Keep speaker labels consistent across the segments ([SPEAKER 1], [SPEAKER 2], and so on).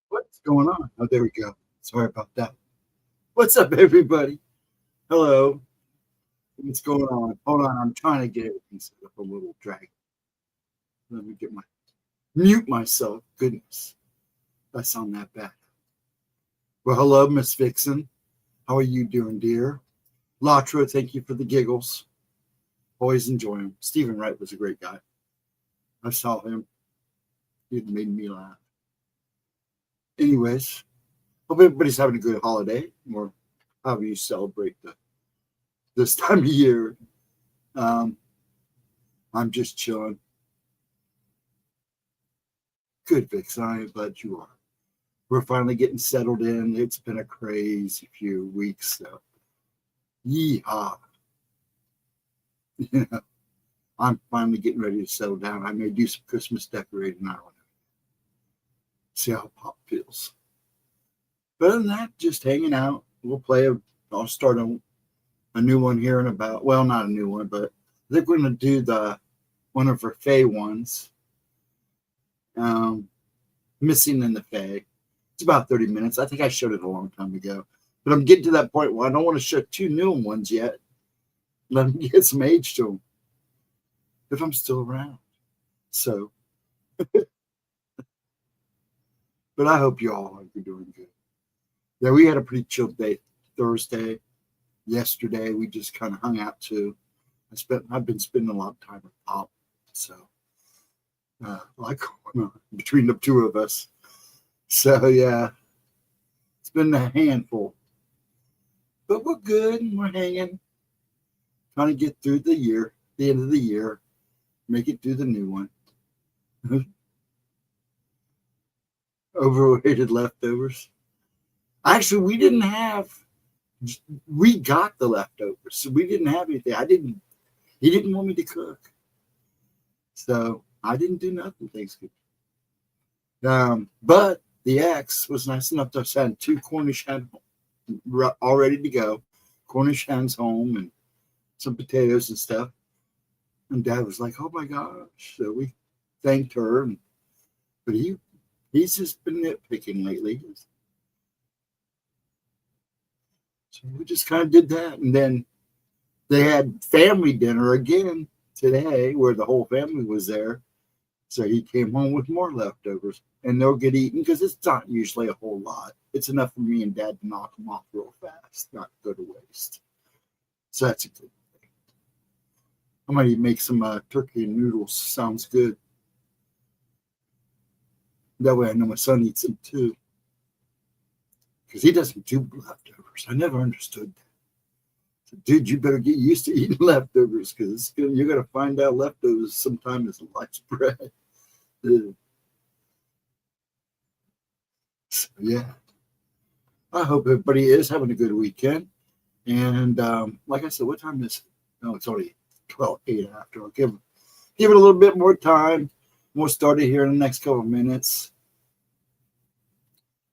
[SPEAKER 1] What's going on? Oh, there we go. Sorry about that. What's up, everybody? Hello. What's going on? Hold on. I'm trying to get everything set up a little drag. Let me get my mute myself. Goodness. That sound that bad. Well, hello, Miss Vixen. How are you doing, dear? Latra, thank you for the giggles. Always enjoy him. Stephen Wright was a great guy. I saw him. It made me laugh. Anyways, hope everybody's having a good holiday, or however you celebrate this time of year. I'm just chilling. Good, Vixen. I'm glad you are. We're finally getting settled in. It's been a crazy few weeks, so yeehaw. You know, I'm finally getting ready to settle down. I may do some Christmas decorating. I don't know. See how Pop feels. But other than that, just hanging out. I'll start a new one here in about, well, not a new one, but I think we're going to do one of her Fae ones. Missing in the Fae. It's about 30 minutes. I think I showed it a long time ago. But I'm getting to that point where I don't want to show 2 new ones yet. Let them get some age to them. If I'm still around. So. But I hope you all are doing good. Yeah, we had a pretty chill day Thursday. Yesterday, we just kind of hung out too. I've been spending a lot of time with Pop. So, like between the two of us. So, yeah, it's been a handful. But we're good. We're hanging. Trying to get through the end of the year. Make it through the new one. Overrated leftovers. Actually, we got the leftovers. So we didn't have anything. He didn't want me to cook. So I didn't do nothing Thanksgiving. But the ex was nice enough to send 2 Cornish hens all ready to go. Cornish hens home and some potatoes and stuff. And Dad was like, oh my gosh. So we thanked her. But he's just been nitpicking lately. So we just kind of did that. And then they had family dinner again today where the whole family was there. So he came home with more leftovers. And they'll get eaten because it's not usually a whole lot. It's enough for me and Dad to knock them off real fast, not go to waste. So that's a good thing. I might even make some turkey and noodles. Sounds good. That way I know my son eats them too. Because he doesn't do leftovers. I never understood that. So, dude, you better get used to eating leftovers because you're going to find out leftovers sometime is life's bread. So, yeah. I hope everybody is having a good weekend. And like I said, what time is it? No, it's only 8 after. I'll give it a little bit more time. We'll start it here in the next couple of minutes.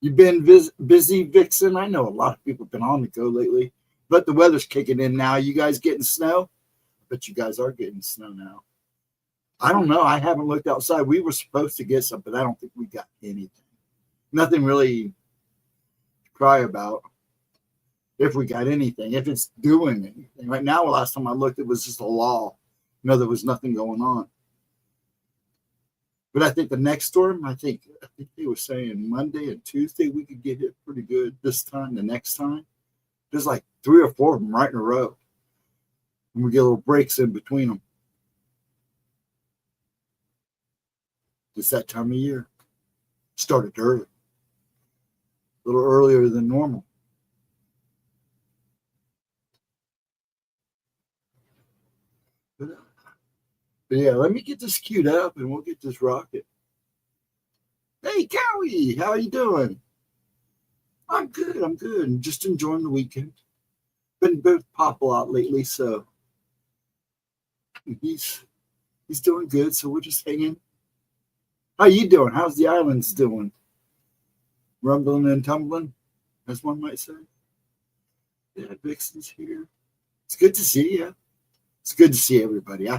[SPEAKER 1] You've been busy, Vixen? I know a lot of people have been on the go lately, but the weather's kicking in now. You guys getting snow? I bet you guys are getting snow now. I don't know. I haven't looked outside. We were supposed to get some, but I don't think we got anything. Nothing really to cry about if we got anything, if it's doing anything. Right now, last time I looked, it was just a lull. There was nothing going on. But I think the next storm, I think he was saying Monday and Tuesday we could get hit pretty good this time. The next time, there's like 3 or 4 of them right in a row. And we get little breaks in between them. It's that time of year. Started early. A little earlier than normal. But yeah, let me get this queued up and we'll get this rocket. Hey, Cowie, how you doing? I'm good. I'm just enjoying the weekend. Been both Pop a lot lately, so he's doing good. So we're just hanging. How you doing? How's the islands doing? Rumbling and tumbling, as one might say. Yeah, Vixen's here. It's good to see you. It's good to see everybody.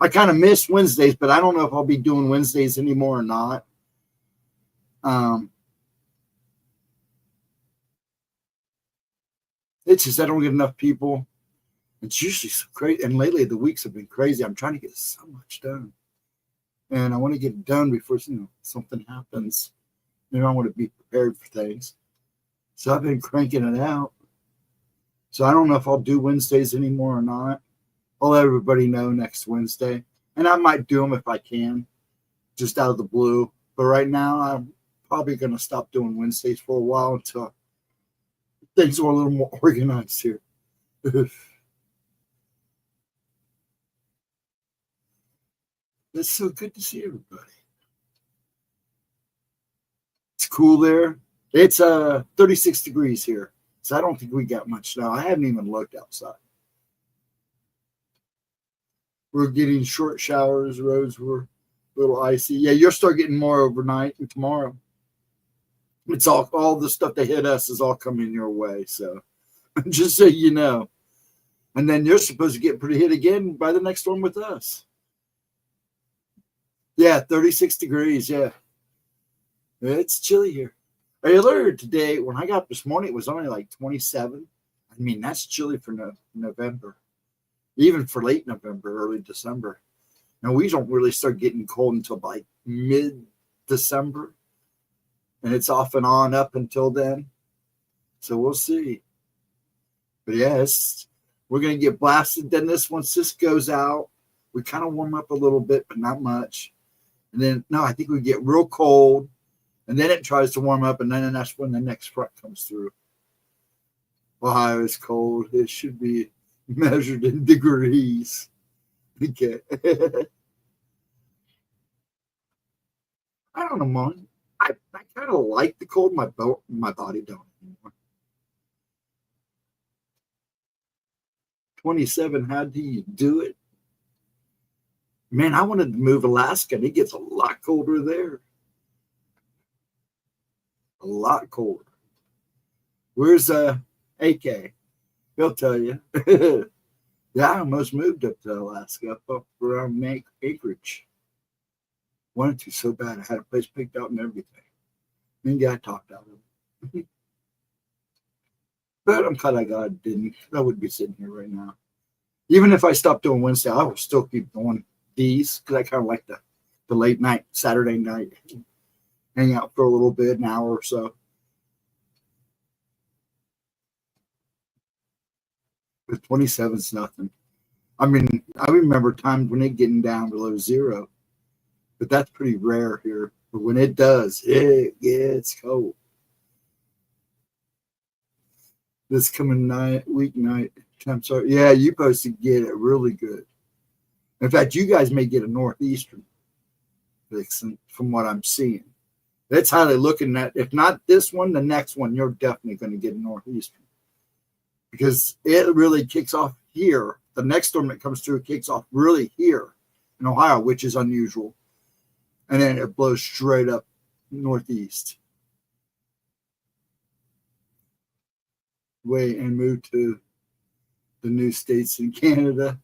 [SPEAKER 1] I kind of miss Wednesdays, but I don't know if I'll be doing Wednesdays anymore or not. It's just I don't get enough people. It's usually so crazy, and lately the weeks have been crazy. I'm trying to get so much done, and I want to get it done before something happens. I want to be prepared for things. So I've been cranking it out. So I don't know if I'll do Wednesdays anymore or not. I'll let everybody know next Wednesday, and I might do them if I can, just out of the blue. But right now, I'm probably going to stop doing Wednesdays for a while until things are a little more organized here. It's so good to see everybody. It's cool there. It's 36 degrees here, so I don't think we got much snow. I haven't even looked outside. We're getting short showers. Roads were a little icy. Yeah, you'll start getting more overnight and tomorrow. It's all the stuff that hit us is all coming your way. So just so you know. And then you're supposed to get pretty hit again by the next one with us. Yeah, 36 degrees. Yeah. It's chilly here. Earlier today, when I got up this morning, it was only like 27. I mean, that's chilly for November. Even for late November, early December. Now, we don't really start getting cold until like mid-December. And it's off and on up until then. So we'll see. But yes, we're going to get blasted. Then once this goes out, we kind of warm up a little bit, but not much. And then, no, I think we get real cold. And then it tries to warm up. And then that's when the next front comes through. Ohio is cold. It should be measured in degrees. Okay. I don't know, Mom. I kind of like the cold. My body don't anymore. 27, how do you do it? Man, I wanted to move Alaska, and it gets a lot colder there. A lot colder. Where's AK? He'll tell you. Yeah, I almost moved up to Alaska, up around Anchorage. Wanted to so bad. I had a place picked out and everything. And yeah, I talked out of it. But I'm glad I didn't. I wouldn't be sitting here right now. Even if I stopped doing Wednesday, I would still keep doing these because I kind of like the late night, Saturday night, hang out for a little bit, an hour or so. But 27's nothing. I mean, I remember times when it getting down below zero, but that's pretty rare here. But when it does, it gets cold. This coming weeknight, I'm sorry. Yeah, you're supposed to get it really good. In fact, you guys may get a northeastern, Vixen, from what I'm seeing. That's how they're looking at. If not this one, the next one, you're definitely going to get a northeastern. Because it really kicks off here. The next storm that comes through kicks off really here in Ohio, which is unusual. And then it blows straight up northeast. And move to the new states in Canada.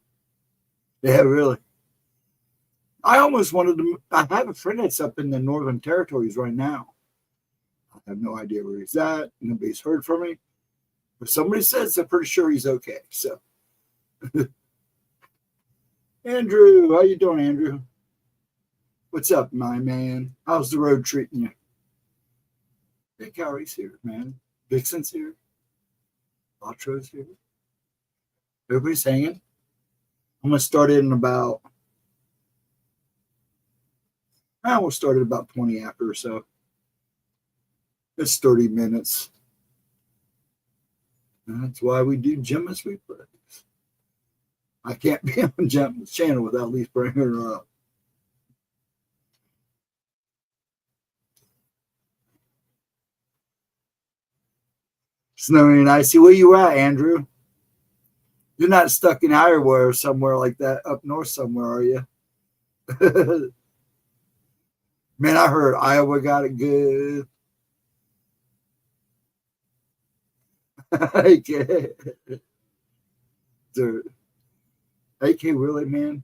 [SPEAKER 1] Yeah, really. I almost wanted to. I have a friend that's up in the Northern Territories right now. I have no idea where he's at. Nobody's heard from me. But somebody says they're pretty sure he's okay. So, Andrew, how you doing, Andrew? What's up, my man? How's the road treating you? Big Harry's here, man. Vixen's here. Latro's here. Everybody's hanging. I'm going to start it in about, we'll start at about 20 after or so. It's 30 minutes. And that's why we do Gemma's replays. I can't be on Gemma's channel without at least bringing her up. Snowing and icy. Where you at, Andrew? You're not stuck in Iowa or somewhere like that up north somewhere, are you? Man, I heard Iowa got it good. AK. Dude. AK, really, man?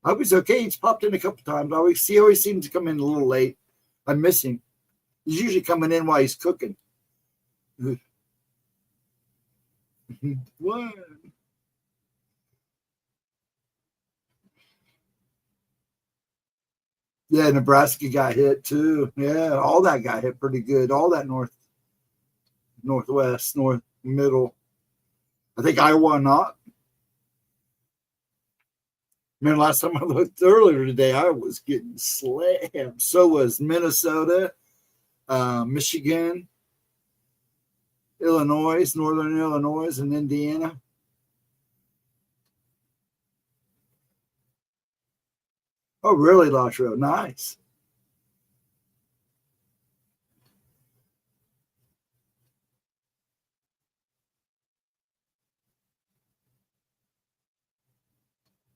[SPEAKER 1] I was okay. He's popped in a couple times. He always seems to come in a little late. I miss him. He's usually coming in while he's cooking. What? Yeah, Nebraska got hit too. Yeah, all that got hit pretty good. All that northwest, north middle. I think Iowa not. Man, last time I looked earlier today, I was getting slammed. So was Minnesota, Michigan, Illinois, Northern Illinois, and Indiana. Oh, really, Latro? Nice.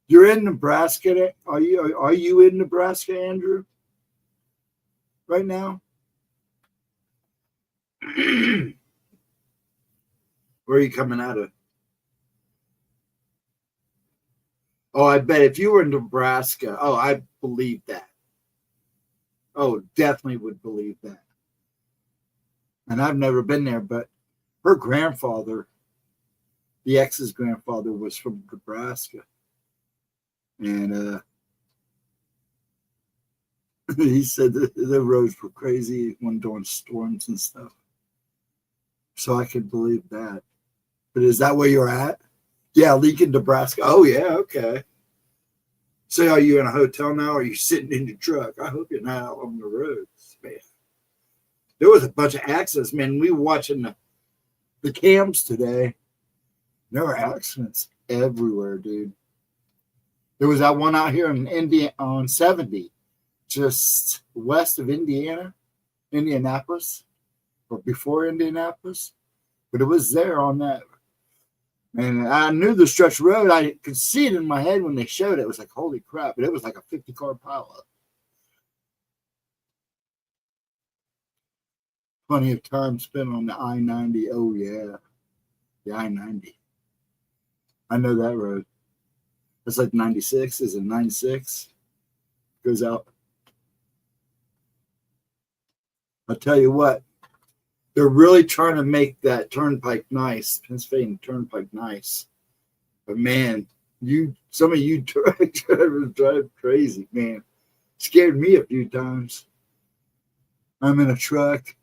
[SPEAKER 1] You're in Nebraska. Are you in Nebraska, Andrew? Right now? Where are you coming out of? Oh, I bet if you were in Nebraska, oh, I believe that. Oh, definitely would believe that. And I've never been there, but her grandfather, the ex's grandfather, was from Nebraska. And he said that the roads were crazy when during storms and stuff. So I could believe that. But is that where you're at? Yeah, Lincoln, Nebraska. Oh, yeah, okay. So are you in a hotel now, or are you sitting in your truck? I hope you're not out on the roads, man. There was a bunch of accidents, man. We were watching the cams today. There were accidents everywhere, dude. There was that one out here in India on 70, just west of Indianapolis, or before Indianapolis. But it was there on that. And I knew the stretch road. I could see it in my head when they showed it. It was like, holy crap. But it was like a 50-car pileup. Plenty of time spent on the I-90. Oh, yeah. The I-90. I know that road. It's like 96. Is it 96? Goes out. I'll tell you what. They're really trying to make that turnpike nice. Pennsylvania Turnpike nice. But, man, some of you drivers drive crazy, man. Scared me a few times. I'm in a truck.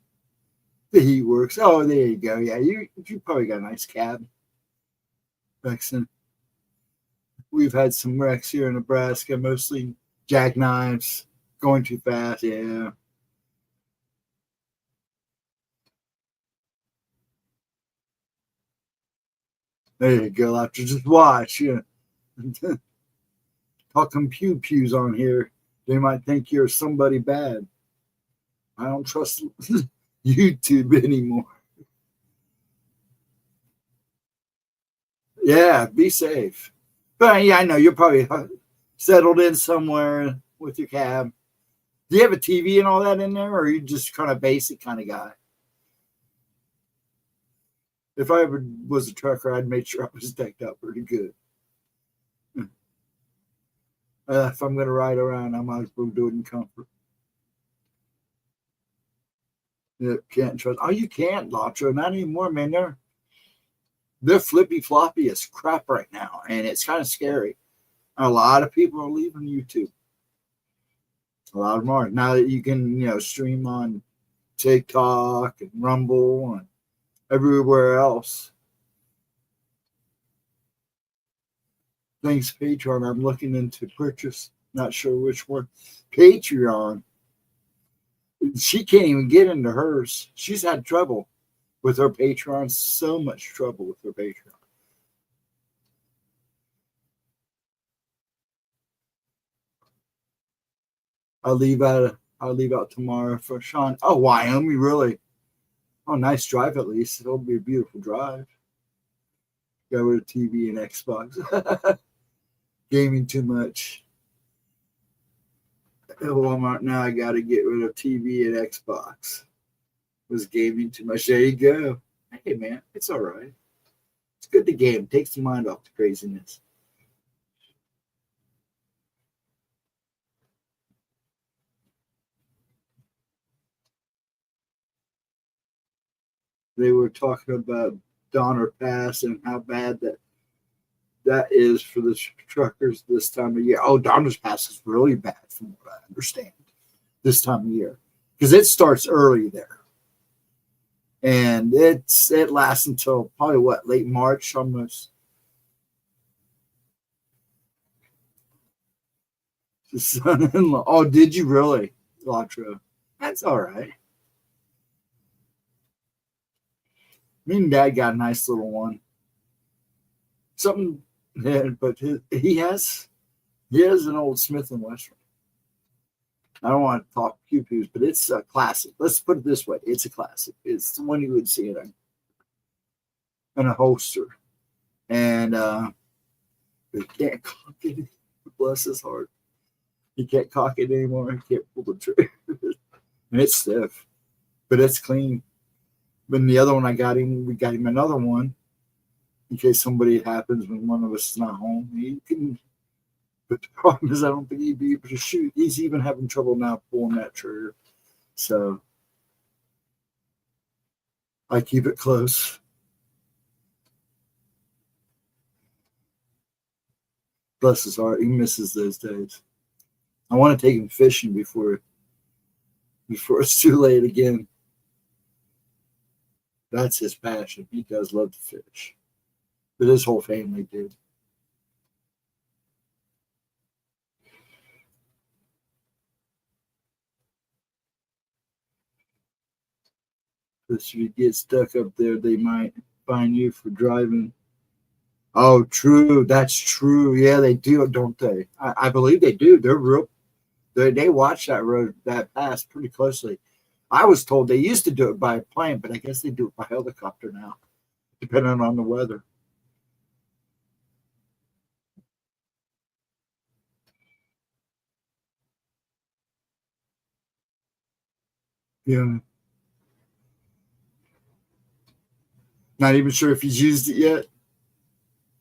[SPEAKER 1] The heat works. Oh, there you go. Yeah, you probably got a nice cab. Excellent. We've had some wrecks here in Nebraska, mostly jackknives, going too fast. Yeah. There you go. After just watch. Yeah. Talking pews on here. They might think you're somebody bad. I don't trust YouTube anymore. Yeah, be safe. But yeah, I know you're probably settled in somewhere with your cab. Do you have a TV and all that in there, or are you just kind of basic kind of guy? If I ever was a trucker, I'd make sure I was decked out pretty good. If I'm going to ride around, I might as well do it in comfort. Yeah, can't trust. Oh, you can't, Lacho. Not anymore, man. They're flippy floppy as crap right now, and it's kind of scary. A lot of people are leaving YouTube. A lot of them are. Now that you can, stream on TikTok and Rumble and everywhere else. Thanks, Patreon. I'm looking into purchase. Not sure which one. Patreon. She can't even get into hers. She's had trouble with her Patreon. So much trouble with her Patreon. I'll leave out tomorrow for Sean. Oh, Wyoming, really? Oh, nice drive at least. It'll be a beautiful drive. Got rid of TV and Xbox. Gaming too much. At Walmart now, I got to get rid of TV and Xbox. Was gaming too much. There you go. Hey, man, it's all right. It's good to game. Takes the mind off the craziness. they were talking about Donner Pass and how bad that is for the truckers this time of year. Oh, Donner's Pass is really bad from what I understand this time of year because it starts early there. And it lasts until probably what, late March almost. The son-in-law. Oh, did you really, Latra? That's all right. Me and Dad got a nice little one. Something, yeah, but he has an old Smith and Wesson. I don't want to talk pew-pews, but it's a classic. Let's put it this way: it's a classic. It's the one you would see in a holster, and he can't cock it. Bless his heart, he can't cock it anymore. He can't pull the trigger, and it's stiff, but it's clean. But the other one, we got him another one in case somebody happens when one of us is not home. He can, but the problem is I don't think he'd be able to shoot. He's even having trouble now pulling that trigger. So I keep it close. Bless his heart. He misses those days. I want to take him fishing before it's too late again. That's his passion. He does love to fish. But his whole family did. If you get stuck up there, they might fine you for driving. Oh, true. That's true. Yeah, they do, don't they? I believe they do. They're real. They watch that road, that pass pretty closely. I was told they used to do it by plane, but I guess they do it by helicopter now, depending on the weather. Yeah. Not even sure if he's used it yet.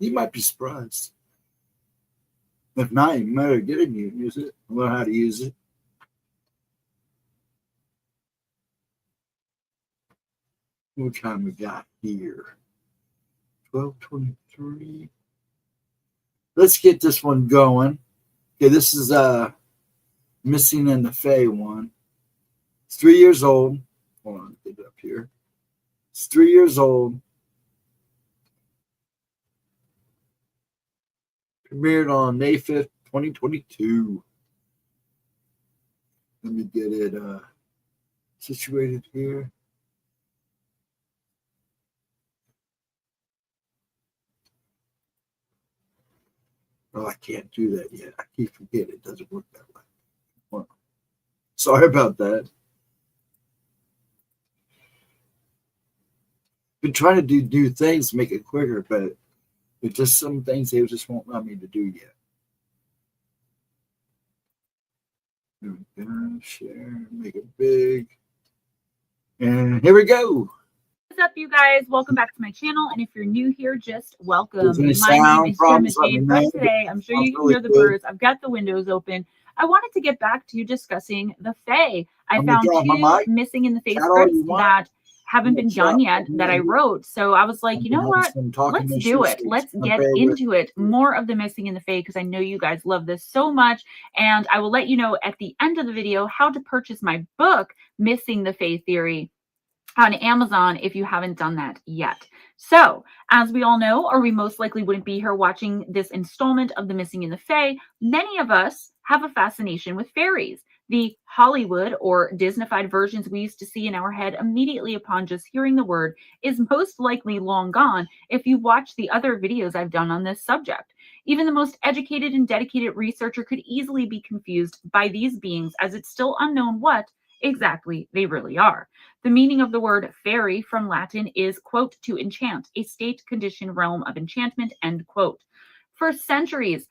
[SPEAKER 1] He might be surprised. If not, you might get him to use it, learn how to use it. What time we got here? 12:23. Let's get this one going. Okay, this is Missing in the Fae one. It's 3 years old. Hold on, get it up here. It's 3 years old. Premiered on May 5th, 2022. Let me get it situated here. Oh, I can't do that yet. I keep forgetting it doesn't work that way. Well, sorry about that. Been trying to do new things to make it quicker, but it's just some things they just won't allow me to do yet. There we go. Share, make it big. And here we go.
[SPEAKER 2] What's up, you guys? Welcome back to my channel. And if you're new here, just welcome. My name is GemmaJade. For today, I'm sure you can hear the birds. I've got the windows open. I wanted to get back to discussing the Fae. I found two Missing in the Fae scripts that haven't been done yet that I wrote. So I was like, you know what? Let's do it. Let's get into it. More of the Missing in the Fae, because I know you guys love this so much. And I will let you know at the end of the video how to purchase my book, Missing the Fae Theory, on Amazon if you haven't done that yet. So, as we all know, or we most likely wouldn't be here watching this installment of the Missing in the Fae, many of us have a fascination with fairies. The Hollywood or Disneyfied versions we used to see in our head immediately upon just hearing the word is most likely long gone if you watch the other videos I've done on this subject. Even the most educated and dedicated researcher could easily be confused by these beings, as it's still unknown what exactly they really are. The meaning of the word fairy from Latin is, quote, to enchant, a state, condition, realm of enchantment, end quote. For centuries,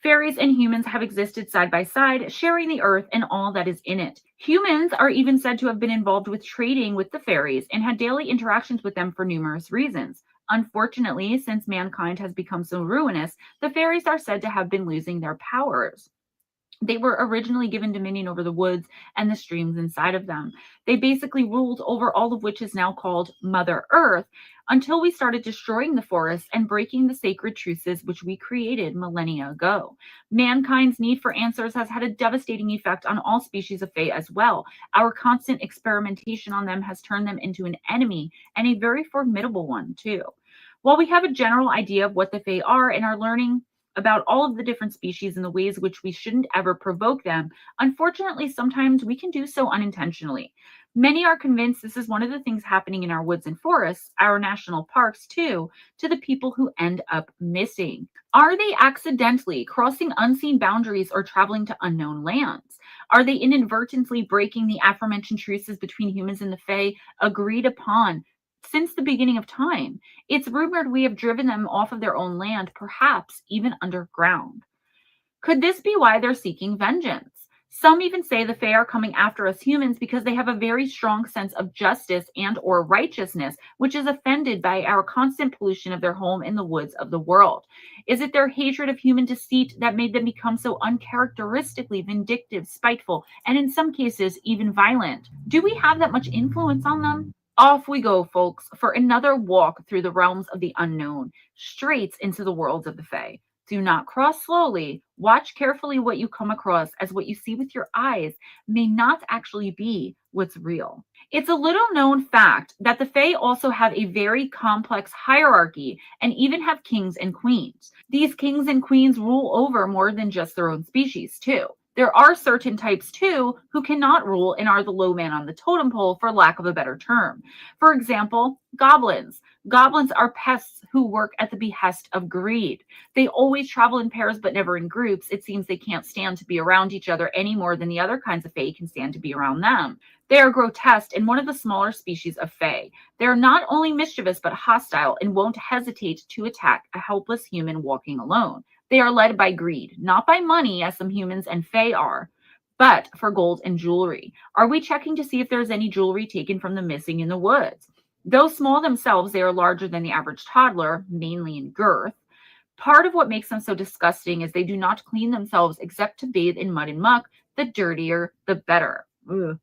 [SPEAKER 2] fairies and humans have existed side by side, sharing the earth and all that is in it. Humans are even said to have been involved with trading with the fairies and had daily interactions with them for numerous reasons. Unfortunately, since mankind has become so ruinous, the fairies are said to have been losing their powers. They were originally given dominion over the woods and the streams inside of them. They basically ruled over all of which is now called Mother Earth until we started destroying the forests and breaking the sacred truces which we created millennia ago. Mankind's need for answers has had a devastating effect on all species of Fae as well. Our constant experimentation on them has turned them into an enemy, and a very formidable one too. While we have a general idea of what the Fae are and are learning about all of the different species and the ways which we shouldn't ever provoke them, unfortunately, sometimes we can do so unintentionally. Many are convinced this is one of the things happening in our woods and forests, our national parks too, to the people who end up missing. Are they accidentally crossing unseen boundaries or traveling to unknown lands? Are they inadvertently breaking the aforementioned truces between humans and the Fae agreed upon since the beginning of time? It's rumored we have driven them off of their own land, perhaps even underground. Could this be why they're seeking vengeance? Some even say the Fae are coming after us humans because they have a very strong sense of justice and or righteousness, which is offended by our constant pollution of their home in the woods of the world. Is it their hatred of human deceit that made them become so uncharacteristically vindictive, spiteful, and in some cases even violent? Do we have that much influence on them? Off we go, folks, for another walk through the realms of the unknown, straight into the worlds of the Fae. Do not cross slowly. Watch carefully what you come across, as what you see with your eyes may not actually be what's real. It's a little known fact that the Fae also have a very complex hierarchy and even have kings and queens. These kings and queens rule over more than just their own species, too. There are certain types, too, who cannot rule and are the low man on the totem pole, for lack of a better term. For example, goblins. Goblins are pests who work at the behest of greed. They always travel in pairs but never in groups. It seems they can't stand to be around each other any more than the other kinds of Fae can stand to be around them. They are grotesque and one of the smaller species of Fae. They are not only mischievous but hostile and won't hesitate to attack a helpless human walking alone. They are led by greed, not by money as some humans and Fae are, but for gold and jewelry. Are we checking to see if there's any jewelry taken from the missing in the woods? Though small themselves, they are larger than the average toddler, mainly in girth. Part of what makes them so disgusting is they do not clean themselves except to bathe in mud and muck. The dirtier, the better. Ugh.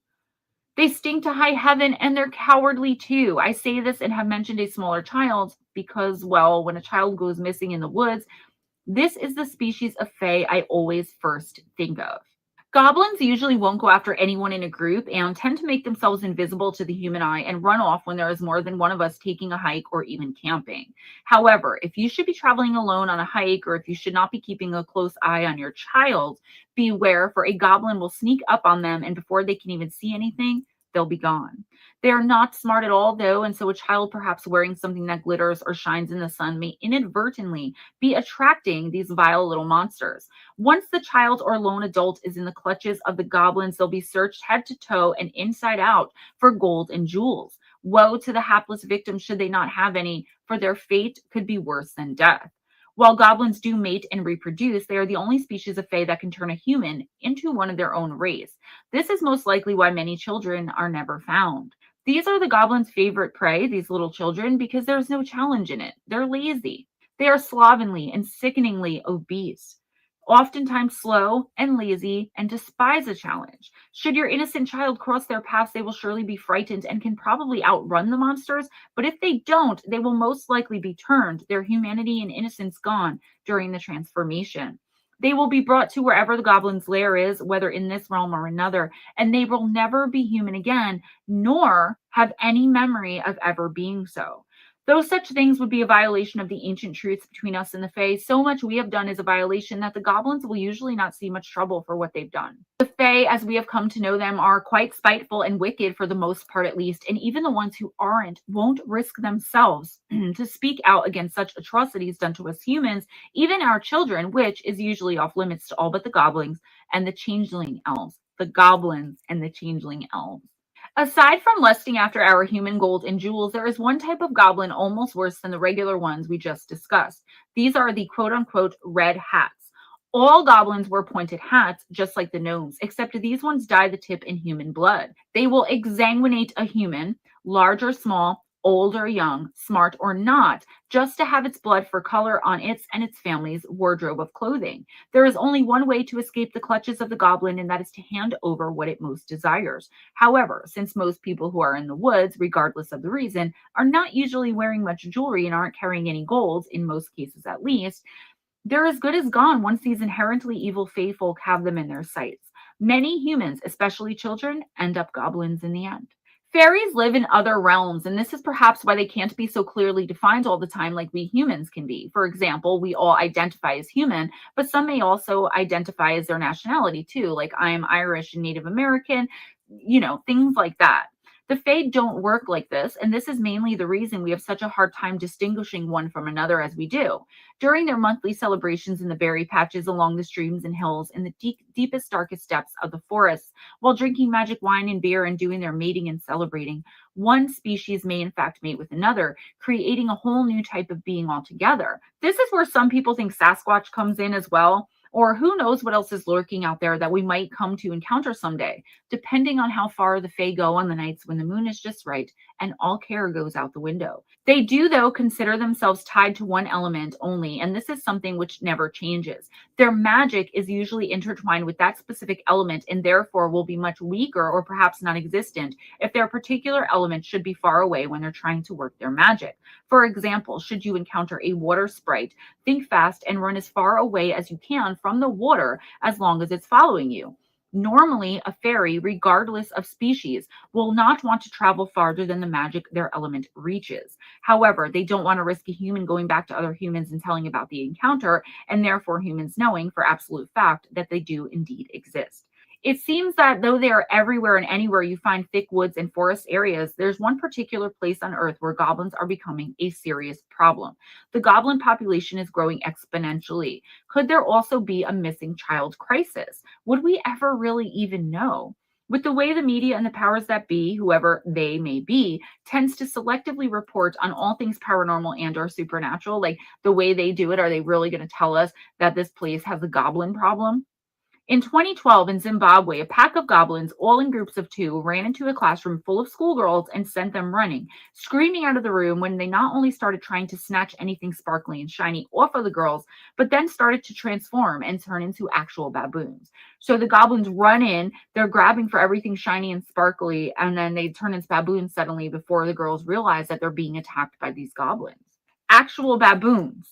[SPEAKER 2] They stink to high heaven, and they're cowardly too. I say this and have mentioned a smaller child because, well, when a child goes missing in the woods, this is the species of Fae I always first think of. Goblins usually won't go after anyone in a group and tend to make themselves invisible to the human eye and run off when there is more than one of us taking a hike or even camping. However, if you should be traveling alone on a hike, or if you should not be keeping a close eye on your child, beware, for a goblin will sneak up on them, and before they can even see anything, they'll be gone. They are not smart at all, though, and so a child perhaps wearing something that glitters or shines in the sun may inadvertently be attracting these vile little monsters. Once the child or lone adult is in the clutches of the goblins, they'll be searched head to toe and inside out for gold and jewels. Woe to the hapless victims should they not have any, for their fate could be worse than death. While goblins do mate and reproduce, they are the only species of Fae that can turn a human into one of their own race. This is most likely why many children are never found. These are the goblins' favorite prey, these little children, because there's no challenge in it. They're lazy. They are slovenly and sickeningly obese, oftentimes slow and lazy, and despise a challenge. Should your innocent child cross their paths, they will surely be frightened and can probably outrun the monsters, but if they don't, they will most likely be turned, their humanity and innocence gone during the transformation. They will be brought to wherever the goblin's lair is, whether in this realm or another, and they will never be human again, nor have any memory of ever being so. Though such things would be a violation of the ancient truths between us and the Fae, so much we have done is a violation that the goblins will usually not see much trouble for what they've done. The Fae, as we have come to know them, are quite spiteful and wicked for the most part at least, and even the ones who aren't won't risk themselves to speak out against such atrocities done to us humans, even our children, which is usually off limits to all but the goblins and the changeling elves. The goblins and the changeling elves. Aside from lusting after our human gold and jewels, there is one type of goblin almost worse than the regular ones we just discussed. These are the quote-unquote red hats. All goblins wear pointed hats, just like the gnomes, except these ones dye the tip in human blood. They will exsanguinate a human, large or small, old or young, smart or not, just to have its blood for color on its and its family's wardrobe of clothing. There is only one way to escape the clutches of the goblin, and that is to hand over what it most desires. However, since most people who are in the woods, regardless of the reason, are not usually wearing much jewelry and aren't carrying any gold, in most cases at least, they're as good as gone once these inherently evil fae folk have them in their sights. Many humans, especially children, end up goblins in the end. Fairies live in other realms, and this is perhaps why they can't be so clearly defined all the time like we humans can be. For example, we all identify as human, but some may also identify as their nationality too, like I'm Irish and Native American, things like that. The Fae don't work like this, and this is mainly the reason we have such a hard time distinguishing one from another as we do. During their monthly celebrations in the berry patches along the streams and hills in the deepest, darkest depths of the forests, while drinking magic wine and beer and doing their mating and celebrating, one species may in fact mate with another, creating a whole new type of being altogether. This is where some people think Sasquatch comes in as well. Or who knows what else is lurking out there that we might come to encounter someday, depending on how far the Fae go on the nights when the moon is just right and all care goes out the window. They do, though, consider themselves tied to one element only, and this is something which never changes. Their magic is usually intertwined with that specific element and therefore will be much weaker or perhaps non-existent if their particular element should be far away when they're trying to work their magic. For example, should you encounter a water sprite, think fast and run as far away as you can from the water as long as it's following you. Normally, a fairy, regardless of species, will not want to travel farther than the magic their element reaches. However, they don't want to risk a human going back to other humans and telling about the encounter, and therefore humans knowing for absolute fact that they do indeed exist. It seems that though they are everywhere and anywhere you find thick woods and forest areas, there's one particular place on Earth where goblins are becoming a serious problem. The goblin population is growing exponentially. Could there also be a missing child crisis? Would we ever really even know? With the way the media and the powers that be, whoever they may be, tends to selectively report on all things paranormal and or supernatural, like the way they do it, are they really going to tell us that this place has a goblin problem? In 2012, in Zimbabwe, a pack of goblins, all in groups of 2, ran into a classroom full of schoolgirls and sent them running, screaming out of the room when they not only started trying to snatch anything sparkly and shiny off of the girls, but then started to transform and turn into actual baboons. So the goblins run in, they're grabbing for everything shiny and sparkly, and then they turn into baboons suddenly before the girls realize that they're being attacked by these goblins. Actual baboons.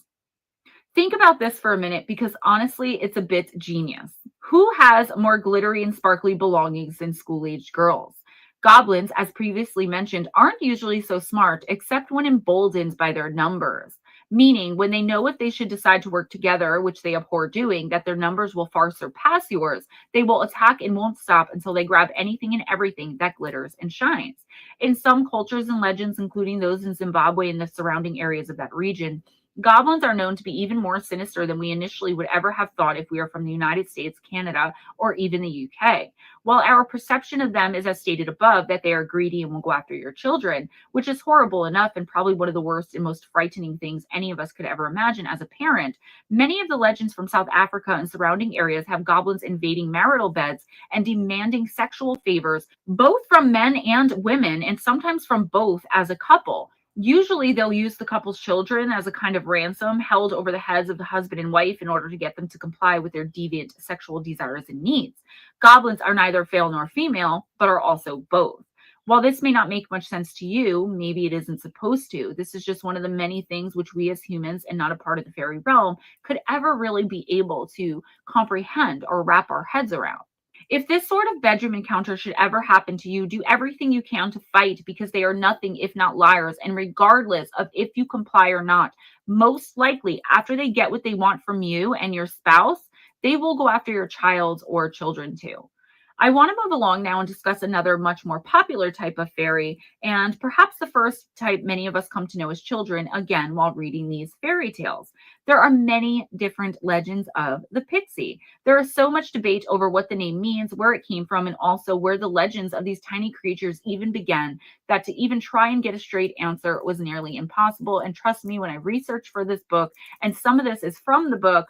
[SPEAKER 2] Think about this for a minute because honestly, it's a bit genius. Who has more glittery and sparkly belongings than school-aged girls? Goblins, as previously mentioned, aren't usually so smart except when emboldened by their numbers, meaning when they know if they should decide to work together, which they abhor doing, that their numbers will far surpass yours, they will attack and won't stop until they grab anything and everything that glitters and shines. In some cultures and legends, including those in Zimbabwe and the surrounding areas of that region, goblins are known to be even more sinister than we initially would ever have thought if we are from the United States, Canada, or even the UK. While our perception of them is as stated above, that they are greedy and will go after your children, which is horrible enough and probably one of the worst and most frightening things any of us could ever imagine as a parent, many of the legends from South Africa and surrounding areas have goblins invading marital beds and demanding sexual favors, both from men and women, and sometimes from both as a couple. Usually they'll use the couple's children as a kind of ransom held over the heads of the husband and wife in order to get them to comply with their deviant sexual desires and needs. Goblins are neither male nor female, but are also both. While this may not make much sense to you, maybe it isn't supposed to. This is just one of the many things which we as humans and not a part of the fairy realm could ever really be able to comprehend or wrap our heads around. If this sort of bedroom encounter should ever happen to you, do everything you can to fight because they are nothing if not liars. And regardless of if you comply or not, most likely after they get what they want from you and your spouse, they will go after your child or children too. I want to move along now and discuss another much more popular type of fairy, and perhaps the first type many of us come to know as children, again, while reading these fairy tales. There are many different legends of the Pixie. There is so much debate over what the name means, where it came from, and also where the legends of these tiny creatures even began, that to even try and get a straight answer was nearly impossible. And trust me, when I researched for this book, and some of this is from the book,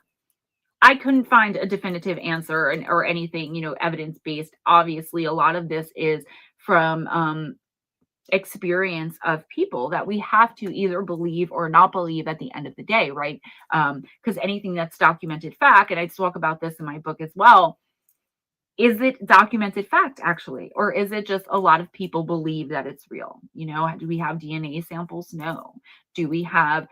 [SPEAKER 2] I couldn't find a definitive answer or anything, evidence-based. Obviously, a lot of this is from experience of people that we have to either believe or not believe at the end of the day, right? Because anything that's documented fact, and I talk about this in my book as well, is it documented fact actually, or is it just a lot of people believe that it's real? You know, do we have DNA samples? No. Do we have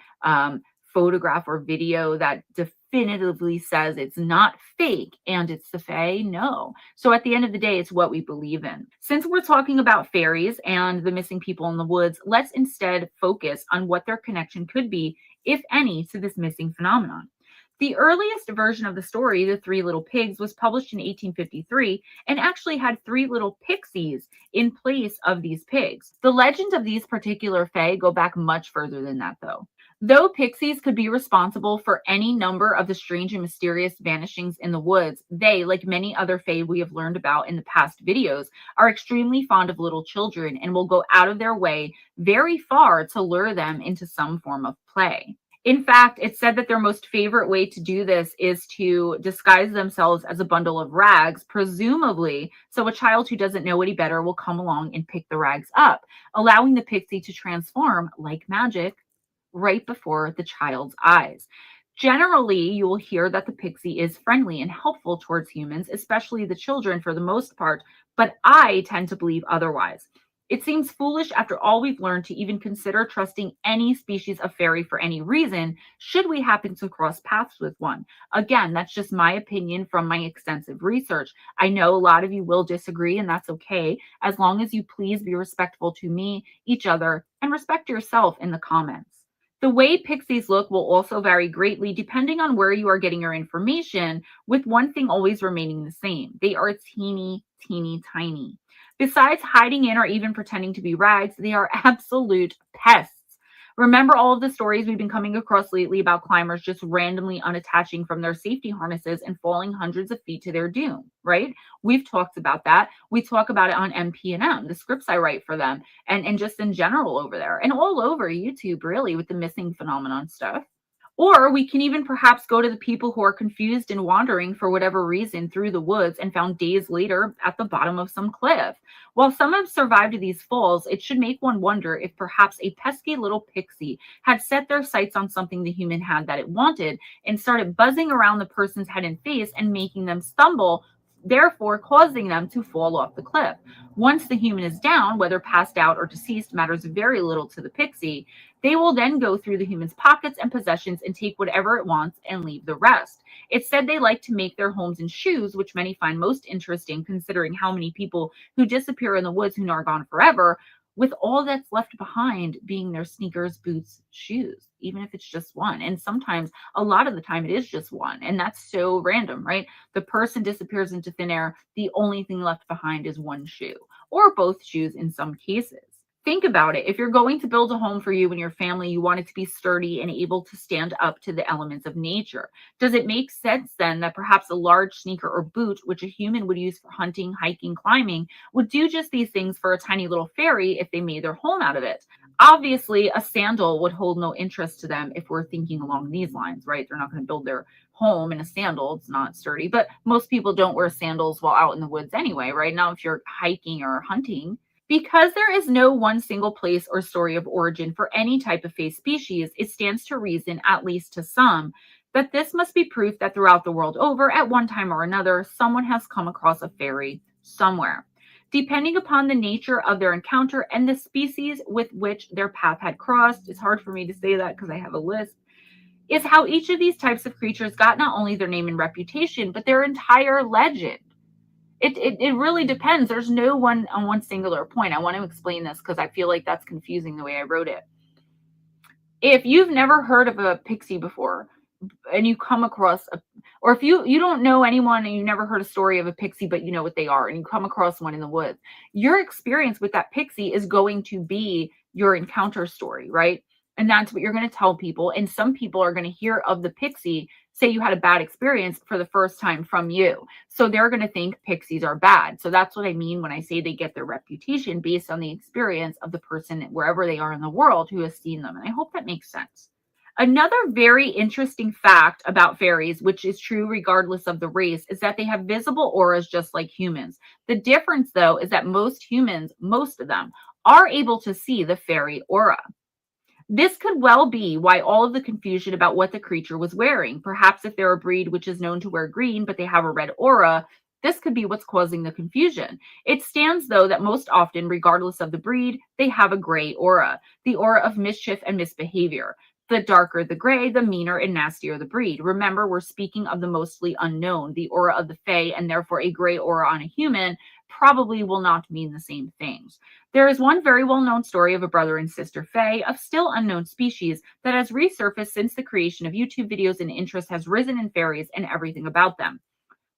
[SPEAKER 2] photograph or video that definitively says it's not fake and it's the Fae? No. So at the end of the day, it's what we believe in. Since we're talking about fairies and the missing people in the woods, let's instead focus on what their connection could be, if any, to this missing phenomenon. The earliest version of the story, The Three Little Pigs, was published in 1853 and actually had three little pixies in place of these pigs. The legend of these particular Fae go back much further than that, though. Though pixies could be responsible for any number of the strange and mysterious vanishings in the woods, they, like many other Fae we have learned about in the past videos, are extremely fond of little children and will go out of their way very far to lure them into some form of play. In fact, it's said that their most favorite way to do this is to disguise themselves as a bundle of rags, presumably so a child who doesn't know any better will come along and pick the rags up, allowing the pixie to transform like magic right before the child's eyes. Generally, you will hear that the pixie is friendly and helpful towards humans, especially the children for the most part, but I tend to believe otherwise. It seems foolish after all we've learned to even consider trusting any species of fairy for any reason, should we happen to cross paths with one. Again, that's just my opinion from my extensive research. I know a lot of you will disagree, and that's okay, as long as you please be respectful to me, each other, and respect yourself in the comments. The way pixies look will also vary greatly depending on where you are getting your information, with one thing always remaining the same. They are teeny, teeny, tiny. Besides hiding in or even pretending to be rags, they are absolute pests. Remember all of the stories we've been coming across lately about climbers just randomly unattaching from their safety harnesses and falling hundreds of feet to their doom, right? We've talked about that. We talk about it on MP&M, the scripts I write for them, and just in general over there and all over YouTube, really, with the missing phenomenon stuff. Or we can even perhaps go to the people who are confused and wandering for whatever reason through the woods and found days later at the bottom of some cliff. While some have survived these falls, it should make one wonder if perhaps a pesky little pixie had set their sights on something the human had that it wanted and started buzzing around the person's head and face and making them stumble, therefore causing them to fall off the cliff. Once the human is down, whether passed out or deceased matters very little to the pixie. They will then go through the human's pockets and possessions and take whatever it wants and leave the rest. It's said they like to make their homes in shoes, which many find most interesting considering how many people who disappear in the woods who are gone forever, with all that's left behind being their sneakers, boots, shoes, even if it's just one. And sometimes, a lot of the time, it is just one. And that's so random, right? The person disappears into thin air. The only thing left behind is one shoe, or both shoes in some cases. Think about it. If you're going to build a home for you and your family, you want it to be sturdy and able to stand up to the elements of nature. Does it make sense then that perhaps a large sneaker or boot, which a human would use for hunting, hiking, climbing, would do just these things for a tiny little fairy if they made their home out of it? Obviously, a sandal would hold no interest to them if we're thinking along these lines, right? They're not going to build their home in a sandal. It's not sturdy, but most people don't wear sandals while out in the woods anyway, right? Now, if you're hiking or hunting, because there is no one single place or story of origin for any type of Fae species, it stands to reason, at least to some, that this must be proof that throughout the world over, at one time or another, someone has come across a fairy somewhere. Depending upon the nature of their encounter and the species with which their path had crossed, it's hard for me to say that because I have a list, is how each of these types of creatures got not only their name and reputation, but their entire legend. It really depends. There's no one on one singular point. I want to explain this because I feel like that's confusing the way I wrote it. If you've never heard of a pixie before and you come across or if you don't know anyone and you never heard a story of a pixie, but you know what they are and you come across one in the woods, your experience with that pixie is going to be your encounter story, right? And that's what you're going to tell people. And some people are going to hear of the pixie, say you had a bad experience for the first time from you. So they're going to think pixies are bad. So that's what I mean when I say they get their reputation based on the experience of the person wherever they are in the world who has seen them. And I hope that makes sense. Another very interesting fact about fairies, which is true regardless of the race, is that they have visible auras just like humans. The difference, though, is that most humans, most of them, are able to see the fairy aura. This could well be why all of the confusion about what the creature was wearing. Perhaps if they're a breed which is known to wear green, but they have a red aura, this could be what's causing the confusion. It stands, though, that most often, regardless of the breed, they have a gray aura, the aura of mischief and misbehavior. The darker the gray, the meaner and nastier the breed. Remember, we're speaking of the mostly unknown, the aura of the Fae, and therefore a gray aura on a human probably will not mean the same things. There is one very well-known story of a brother and sister Fae of still unknown species that has resurfaced since the creation of YouTube videos, and interest has risen in fairies and everything about them.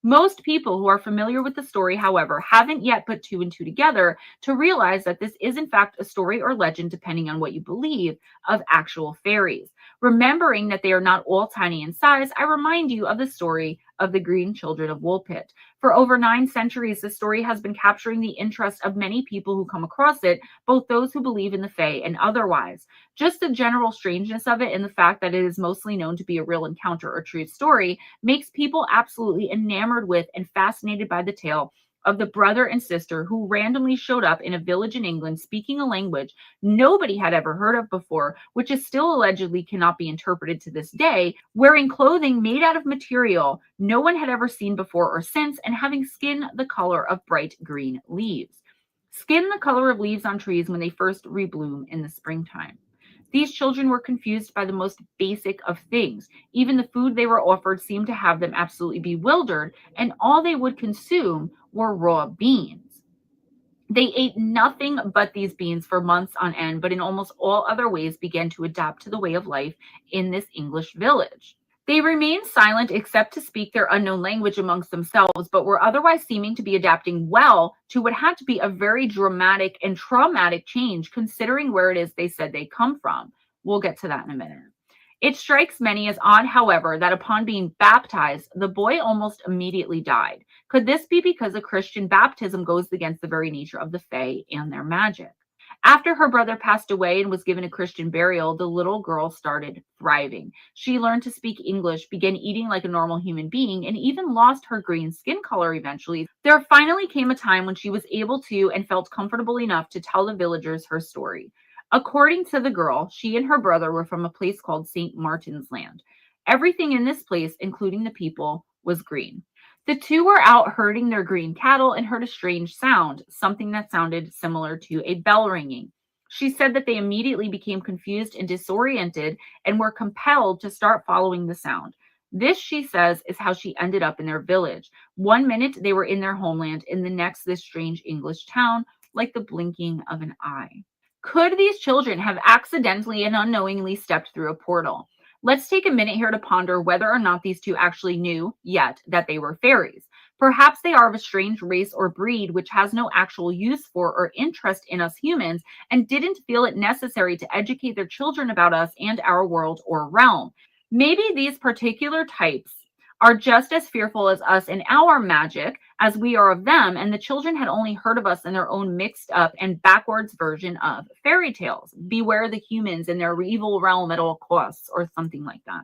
[SPEAKER 2] Most people who are familiar with the story, however, haven't yet put two and two together to realize that this is in fact a story or legend, depending on what you believe, of actual fairies. Remembering that they are not all tiny in size, I remind you of the story of the Green Children of Woolpit. For over 9 centuries, the story has been capturing the interest of many people who come across it, both those who believe in the Fae and otherwise. Just the general strangeness of it and the fact that it is mostly known to be a real encounter or true story makes people absolutely enamored with and fascinated by the tale of the brother and sister who randomly showed up in a village in England speaking a language nobody had ever heard of before, which is still allegedly cannot be interpreted to this day, wearing clothing made out of material no one had ever seen before or since, and having skin the color of bright green leaves. Skin the color of leaves on trees when they first rebloom in the springtime. These children were confused by the most basic of things. Even the food they were offered seemed to have them absolutely bewildered, and all they would consume were raw beans. They ate nothing but these beans for months on end, but in almost all other ways began to adapt to the way of life in this English village. They remained silent except to speak their unknown language amongst themselves, but were otherwise seeming to be adapting well to what had to be a very dramatic and traumatic change, considering where it is they said they come from. We'll get to that in a minute. It strikes many as odd, however, that upon being baptized, the boy almost immediately died. Could this be because a Christian baptism goes against the very nature of the Fae and their magic? After her brother passed away and was given a Christian burial, the little girl started thriving. She learned to speak English, began eating like a normal human being, and even lost her green skin color eventually. There finally came a time when she was able to and felt comfortable enough to tell the villagers her story. According to the girl, she and her brother were from a place called St. Martin's Land. Everything in this place, including the people, was green. The two were out herding their green cattle and heard a strange sound, something that sounded similar to a bell ringing. She said that they immediately became confused and disoriented and were compelled to start following the sound. This, she says, is how she ended up in their village. 1 minute they were in their homeland, and the next this strange English town, like the blinking of an eye. Could these children have accidentally and unknowingly stepped through a portal? Let's take a minute here to ponder whether or not these two actually knew yet that they were fairies. Perhaps they are of a strange race or breed which has no actual use for or interest in us humans and didn't feel it necessary to educate their children about us and our world or realm. Maybe these particular types are just as fearful as us in our magic as we are of them, and the children had only heard of us in their own mixed up and backwards version of fairy tales. Beware the humans in their evil realm at all costs, or something like that.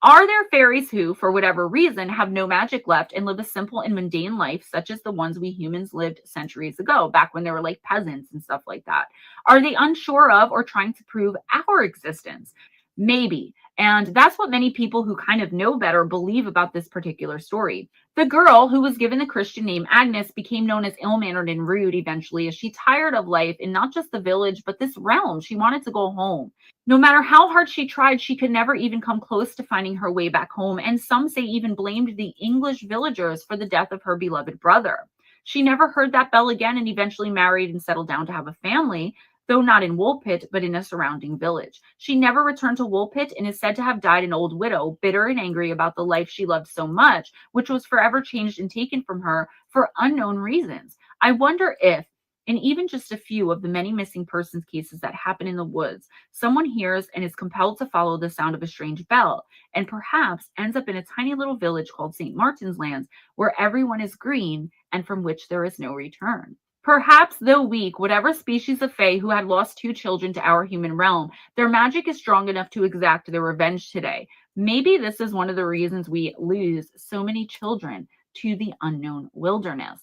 [SPEAKER 2] Are there fairies who, for whatever reason, have no magic left and live a simple and mundane life, such as the ones we humans lived centuries ago, back when they were like peasants and stuff like that? Are they unsure of or trying to prove our existence? Maybe. And that's what many people who kind of know better believe about this particular story. The girl, who was given the Christian name Agnes, became known as ill-mannered and rude eventually as she tired of life in not just the village, but this realm. She wanted to go home. No matter how hard she tried, she could never even come close to finding her way back home, and some say even blamed the English villagers for the death of her beloved brother. She never heard that bell again and eventually married and settled down to have a family, though not in Woolpit, but in a surrounding village. She never returned to Woolpit and is said to have died an old widow, bitter and angry about the life she loved so much, which was forever changed and taken from her for unknown reasons. I wonder if, in even just a few of the many missing persons cases that happen in the woods, someone hears and is compelled to follow the sound of a strange bell, and perhaps ends up in a tiny little village called St. Martin's Land, where everyone is green and from which there is no return. Perhaps, though weak, whatever species of Fae who had lost 2 children to our human realm, their magic is strong enough to exact their revenge today. Maybe this is one of the reasons we lose so many children to the unknown wilderness.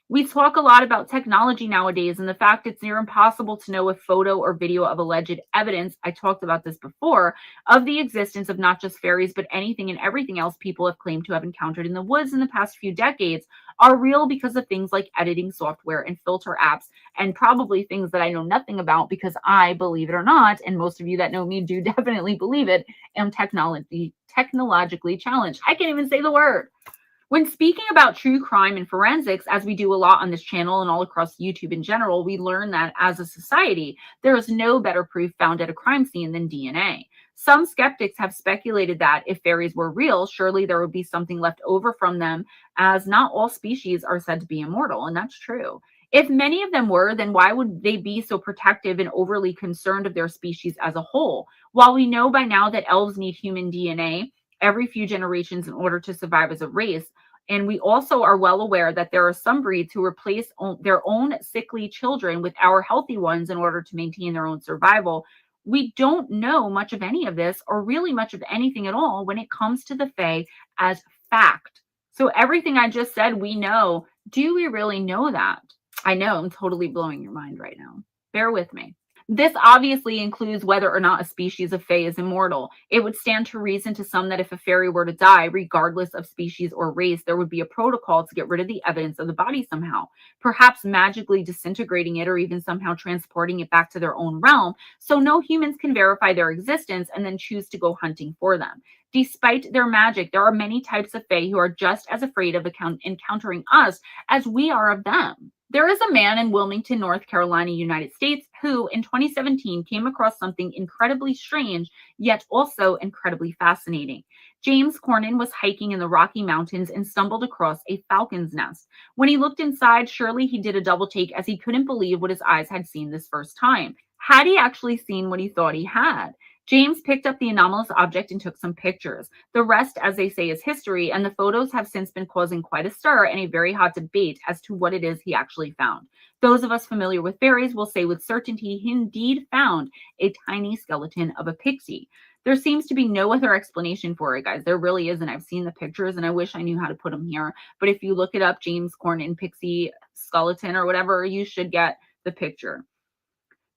[SPEAKER 2] We talk a lot about technology nowadays and the fact it's near impossible to know a photo or video of alleged evidence. I talked about this before, of the existence of not just fairies, but anything and everything else people have claimed to have encountered in the woods in the past few decades are real because of things like editing software and filter apps, and probably things that I know nothing about because I, believe it or not, and most of you that know me do definitely believe it, am technologically challenged. I can't even say the word. When speaking about true crime and forensics, as we do a lot on this channel and all across YouTube in general, we learn that as a society, there is no better proof found at a crime scene than DNA. Some skeptics have speculated that if fairies were real, surely there would be something left over from them, as not all species are said to be immortal, and that's true. If many of them were, then why would they be so protective and overly concerned of their species as a whole? While we know by now that elves need human DNA every few generations in order to survive as a race, and we also are well aware that there are some breeds who replace their own sickly children with our healthy ones in order to maintain their own survival, we don't know much of any of this or really much of anything at all when it comes to the Fae as fact. So everything I just said, we know. Do we really know that? I know I'm totally blowing your mind right now. Bear with me. This obviously includes whether or not a species of Fae is immortal. It would stand to reason to some that if a fairy were to die, regardless of species or race, there would be a protocol to get rid of the evidence of the body somehow, perhaps magically disintegrating it or even somehow transporting it back to their own realm, so no humans can verify their existence and then choose to go hunting for them. Despite their magic, there are many types of Fae who are just as afraid of encountering us as we are of them. There is a man in Wilmington, North Carolina, United States, who in 2017 came across something incredibly strange, yet also incredibly fascinating. James Cornyn was hiking in the Rocky Mountains and stumbled across a falcon's nest. When he looked inside, surely he did a double take as he couldn't believe what his eyes had seen this first time. Had he actually seen what he thought he had? James picked up the anomalous object and took some pictures. The rest, as they say, is history, and the photos have since been causing quite a stir and a very hot debate as to what it is he actually found. Those of us familiar with fairies will say with certainty he indeed found a tiny skeleton of a pixie. There seems to be no other explanation for it, guys. There really isn't. I've seen the pictures, and I wish I knew how to put them here. But if you look it up, James Cornyn pixie skeleton or whatever, you should get the picture.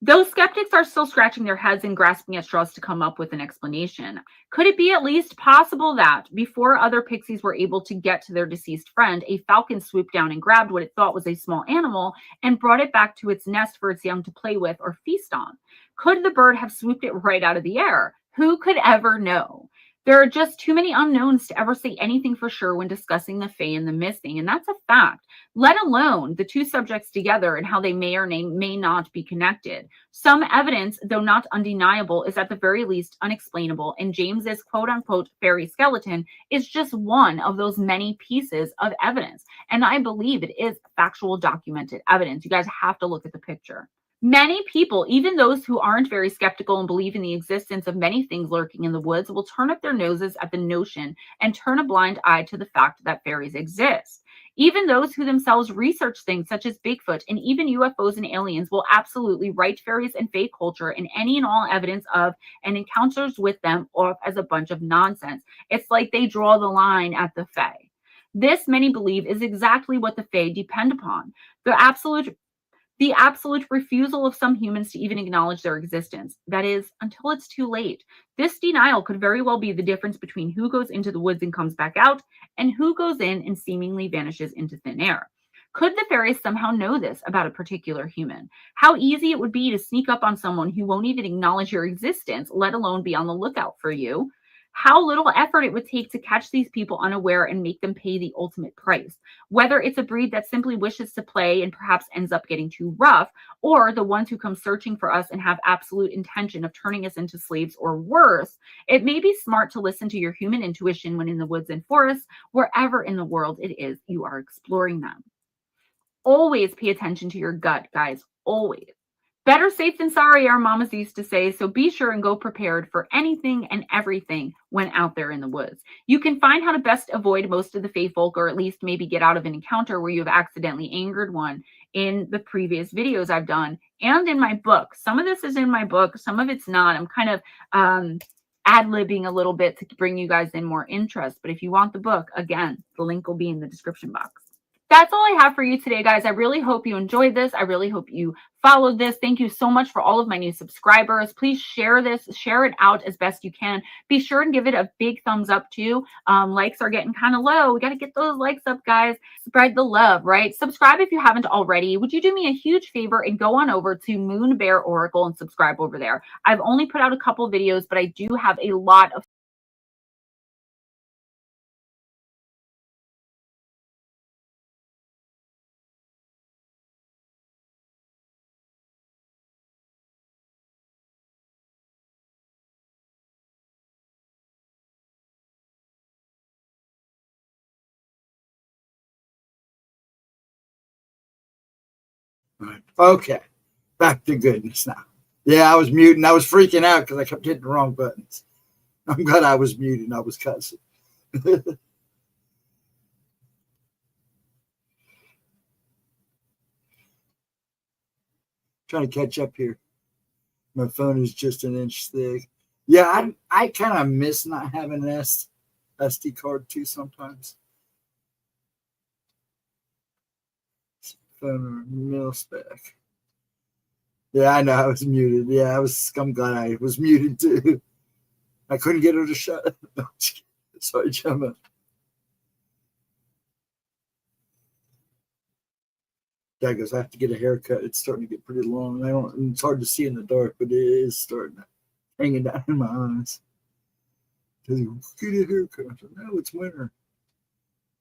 [SPEAKER 2] Those skeptics are still scratching their heads and grasping at straws to come up with an explanation. Could it be at least possible that before other pixies were able to get to their deceased friend, a falcon swooped down and grabbed what it thought was a small animal and brought it back to its nest for its young to play with or feast on? Could the bird have swooped it right out of the air? Who could ever know? There are just too many unknowns to ever say anything for sure when discussing the Fae and the missing, and that's a fact, let alone the two subjects together and how they may or may not be connected. Some evidence, though not undeniable, is at the very least unexplainable, and James's quote-unquote fairy skeleton is just one of those many pieces of evidence, and I believe it is factual documented evidence. You guys have to look at the picture. Many people, even those who aren't very skeptical and believe in the existence of many things lurking in the woods, will turn up their noses at the notion and turn a blind eye to the fact that fairies exist. Even those who themselves research things such as Bigfoot and even UFOs and aliens will absolutely write fairies and Fae culture and any and all evidence of and encounters with them off as a bunch of nonsense. It's like they draw the line at the Fae. This, many believe, is exactly what the Fae depend upon. The absolute refusal of some humans to even acknowledge their existence. That is, until it's too late. This denial could very well be the difference between who goes into the woods and comes back out and who goes in and seemingly vanishes into thin air. Could the fairies somehow know this about a particular human? How easy it would be to sneak up on someone who won't even acknowledge your existence, let alone be on the lookout for you. How little effort it would take to catch these people unaware and make them pay the ultimate price. Whether it's a breed that simply wishes to play and perhaps ends up getting too rough, or the ones who come searching for us and have absolute intention of turning us into slaves or worse, it may be smart to listen to your human intuition when in the woods and forests, wherever in the world it is you are exploring them. Always pay attention to your gut, guys. Always. Better safe than sorry, our mamas used to say, so be sure and go prepared for anything and everything when out there in the woods. You can find how to best avoid most of the Fae folk, or at least maybe get out of an encounter where you have accidentally angered one, in the previous videos I've done and in my book. Some of this is in my book, some of it's not. I'm kind of ad-libbing a little bit to bring you guys in more interest. But if you want the book, again, the link will be in the description box. that's all I have for you today, guys. I really hope you enjoyed this. I really hope you followed this. Thank you so much for all of my new subscribers. Please share this, share it out as best you can. Be sure and give it a big thumbs up too. Likes are getting kind of low. We got to get those likes up, guys. Spread the love, right? Subscribe if you haven't already. Would you do me a huge favor and go on over to Moon Bear Oracle and subscribe over there? I've only put out a couple videos, but I do have a lot of
[SPEAKER 1] Right. Okay, back to goodness now. Yeah, I was muting. I was freaking out because I kept hitting the wrong buttons. I'm glad I was muting. I was cussing. Trying to catch up here. My phone is just an inch thick. Yeah, I kind of miss not having an SD card too sometimes. Phone mil spec. Yeah, I know I was muted. Yeah, I'm glad I was muted too. I couldn't get her to shut up. Sorry, Gemma. Dad goes, I have to get a haircut. It's starting to get pretty long. It's hard to see in the dark, but it is starting to hanging down in my eyes. Get a haircut. No, it's winter.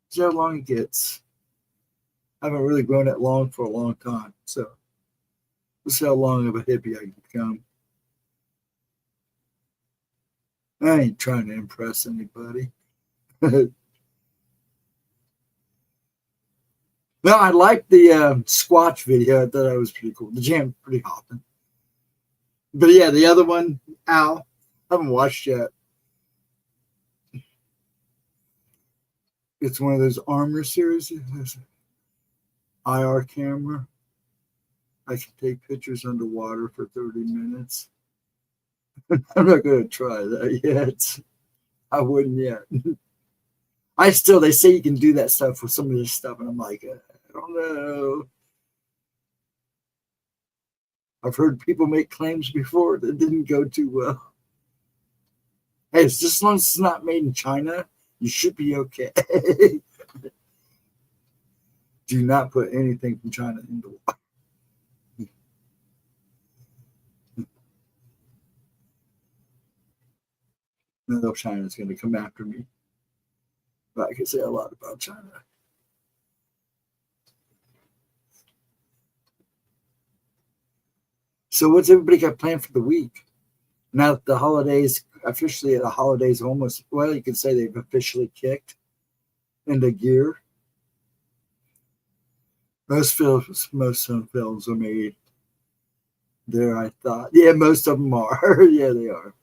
[SPEAKER 1] See how long it gets. I haven't really grown that long for a long time. So we'll see how long of a hippie I can become. I ain't trying to impress anybody. No, I liked the Squatch video. I thought that was pretty cool. The jam pretty hopping. But yeah, the other one, Al, I haven't watched yet. It's one of those armor series. It has an IR camera. I can take pictures underwater for 30 minutes. I'm not going to try that yet. I wouldn't yet. They say you can do that stuff with some of this stuff, and I'm like, I don't know. I've heard people make claims before that didn't go too well. Hey, just as long as it's not made in China, you should be okay. Do not put anything from China in the water. No, China's going to come after me. But I can say a lot about China. So what's everybody got planned for the week? Now that the holidays, almost, well, you could say they've officially kicked into gear. Most film films are made there, I thought. Yeah, most of them are. Yeah, they are.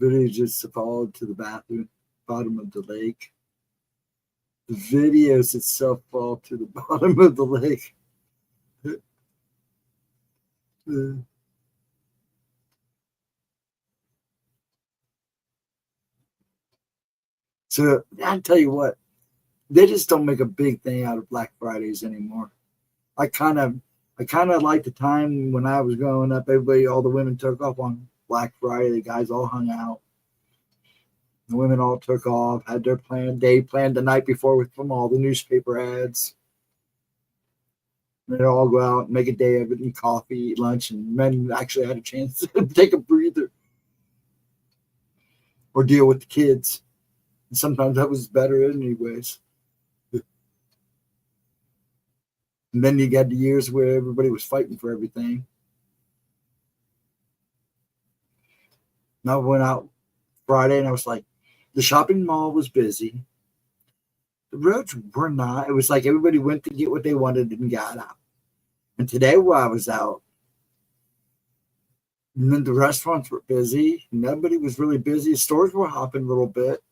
[SPEAKER 1] Video just fall to the bottom of the lake. The videos itself fall to the bottom of the lake. So I tell you what, they just don't make a big thing out of Black Fridays anymore. I kind of like the time when I was growing up. All the women took off on Black Friday. The guys all hung out. The women all took off, had their day planned the night before from all the newspaper ads. They'd all go out and make a day of it, eat coffee, eat lunch, and men actually had a chance to take a breather or deal with the kids. And sometimes that was better anyways. And then you got the years where everybody was fighting for everything. And I went out Friday and I was like, the shopping mall was busy. The roads were not. It was like everybody went to get what they wanted and got out. And today while I was out, and then the restaurants were busy. Nobody was really busy. Stores were hopping a little bit,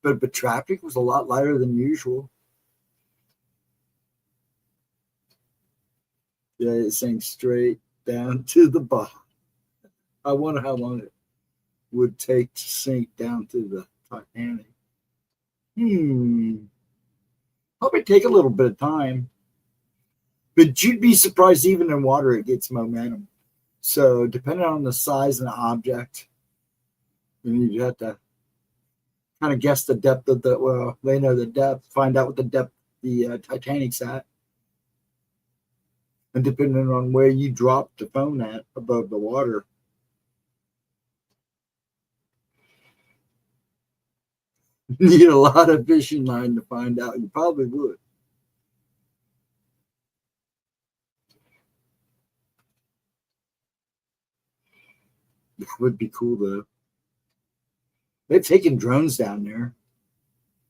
[SPEAKER 1] but traffic was a lot lighter than usual. Yeah, it sank straight down to the bottom. I wonder how long it would take to sink down to the Titanic. Probably take a little bit of time. But you'd be surprised, even in water, it gets momentum. So depending on the size of the object, you have to kind of guess the depth of the, well, they know the depth, find out what the depth the Titanic's at. And depending on where you drop the phone at above the water, you need a lot of fishing line to find out. You probably would. It would be cool, though. They've taken drones down there.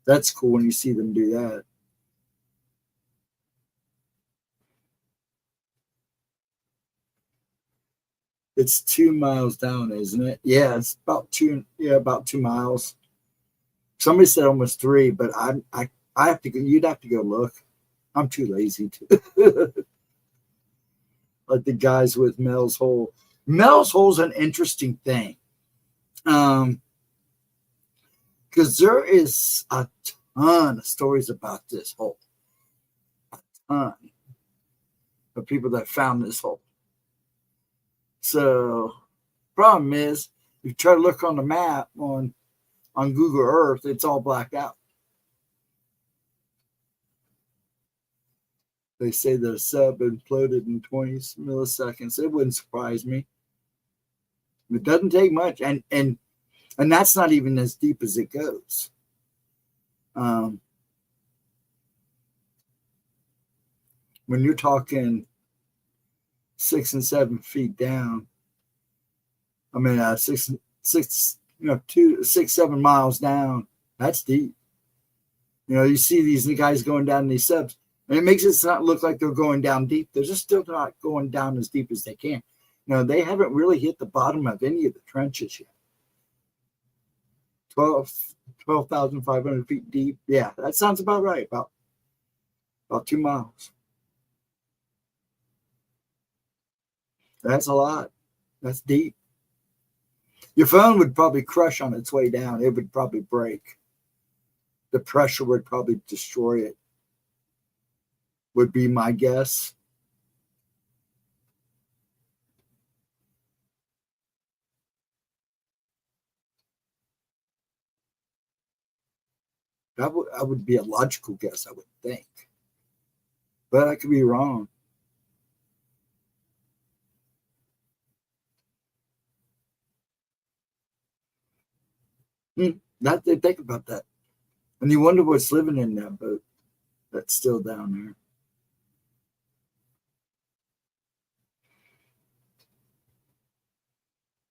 [SPEAKER 1] That's cool when you see them do that. It's 2 miles down, isn't it? Yeah, it's about 2. Yeah, about 2 miles. Somebody said almost 3, but I have to go. You'd have to go look. I'm too lazy to. Like the guys with Mel's Hole. Mel's Hole's an interesting thing. Because there is a ton of stories about this hole. A ton of people that found this hole. So, problem is, if you try to look on the map on Google Earth, it's all blacked out. They say the sub imploded in 20 milliseconds. It wouldn't surprise me. It doesn't take much, and that's not even as deep as it goes. When you're talking 6 and 7 feet down, I mean 6, 7 miles down, that's deep. You see these guys going down these subs, and it makes it not look like they're going down deep. They're just still not going down as deep as they can. They haven't really hit the bottom of any of the trenches yet. 12,500 feet deep. Yeah, that sounds about right. About 2 miles. That's a lot. That's deep. Your phone would probably crush on its way down. It would probably break. The pressure would probably destroy it, would be my guess. That would be a logical guess, I would think. But I could be wrong. Not to think about that. And you wonder what's living in that boat that's still down there.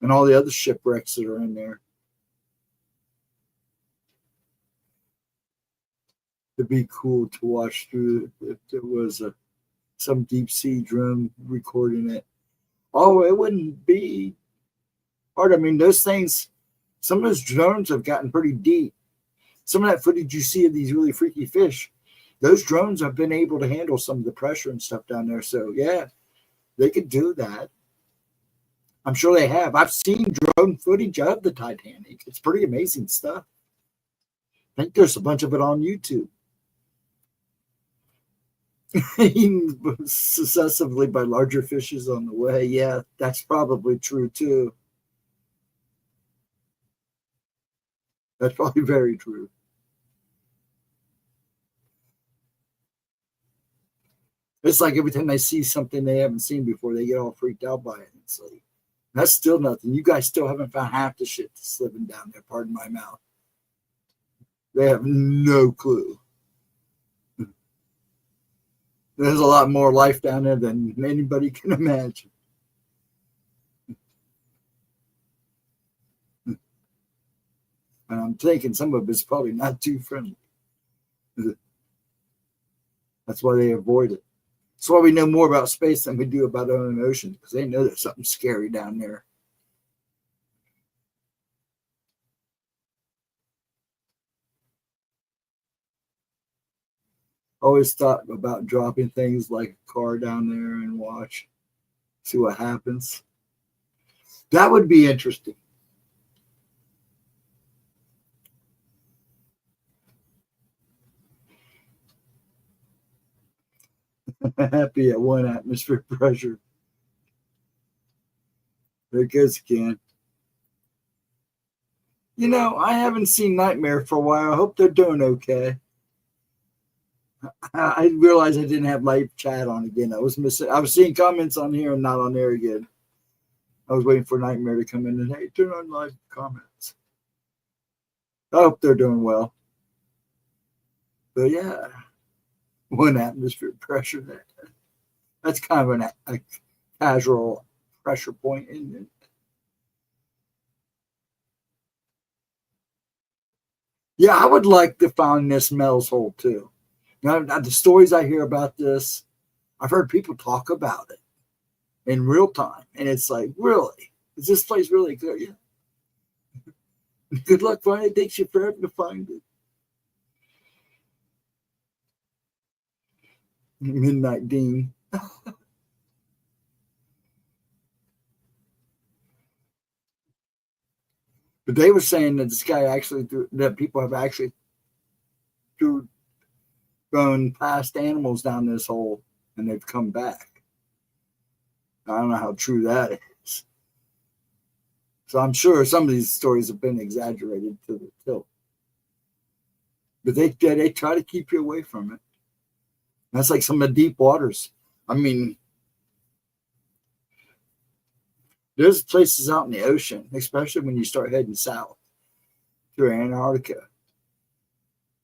[SPEAKER 1] And all the other shipwrecks that are in there. It'd be cool to watch through if there was some deep sea drone recording it. Oh, it wouldn't be hard. I mean, those things, some of those drones have gotten pretty deep. Some of that footage you see of these really freaky fish, those drones have been able to handle some of the pressure and stuff down there. So, yeah, they could do that. I'm sure they have. I've seen drone footage of the Titanic. It's pretty amazing stuff. I think there's a bunch of it on YouTube. Eaten successively by larger fishes on the way. Yeah, that's probably true too. That's probably very true. It's like every time they see something they haven't seen before, they get all freaked out by it. It's like, that's still nothing. You guys still haven't found half the shit that's living down there. Pardon my mouth. They have no clue. There's a lot more life down there than anybody can imagine. And I'm thinking some of it's probably not too friendly. That's why they avoid it. That's why we know more about space than we do about our own ocean, because they know there's something scary down there. Always thought about dropping things like a car down there and watch, see what happens. That would be interesting. Happy at 1 atmosphere pressure. There it goes again. You know, I haven't seen Nightmare for a while. I hope they're doing okay. I realized I didn't have live chat on again. I was seeing comments on here and not on there again. I was waiting for Nightmare to come in and, hey, turn on live comments. I hope they're doing well. But yeah, 1 atmosphere pressure there. That's kind of a casual pressure point, isn't it? Yeah, I would like to find this Mel's hole too. Now, the stories I hear about this, I've heard people talk about it in real time, and it's like, really? Is this place really good? Yeah. Good luck finding it. It takes you forever to find it. Midnight Dean. But they were saying that this guy actually, that people have actually thrown past animals down this hole and they've come back. I don't know how true that is. So I'm sure some of these stories have been exaggerated to the tilt. But they try to keep you away from it. That's like some of the deep waters. I mean, there's places out in the ocean, especially when you start heading south through Antarctica.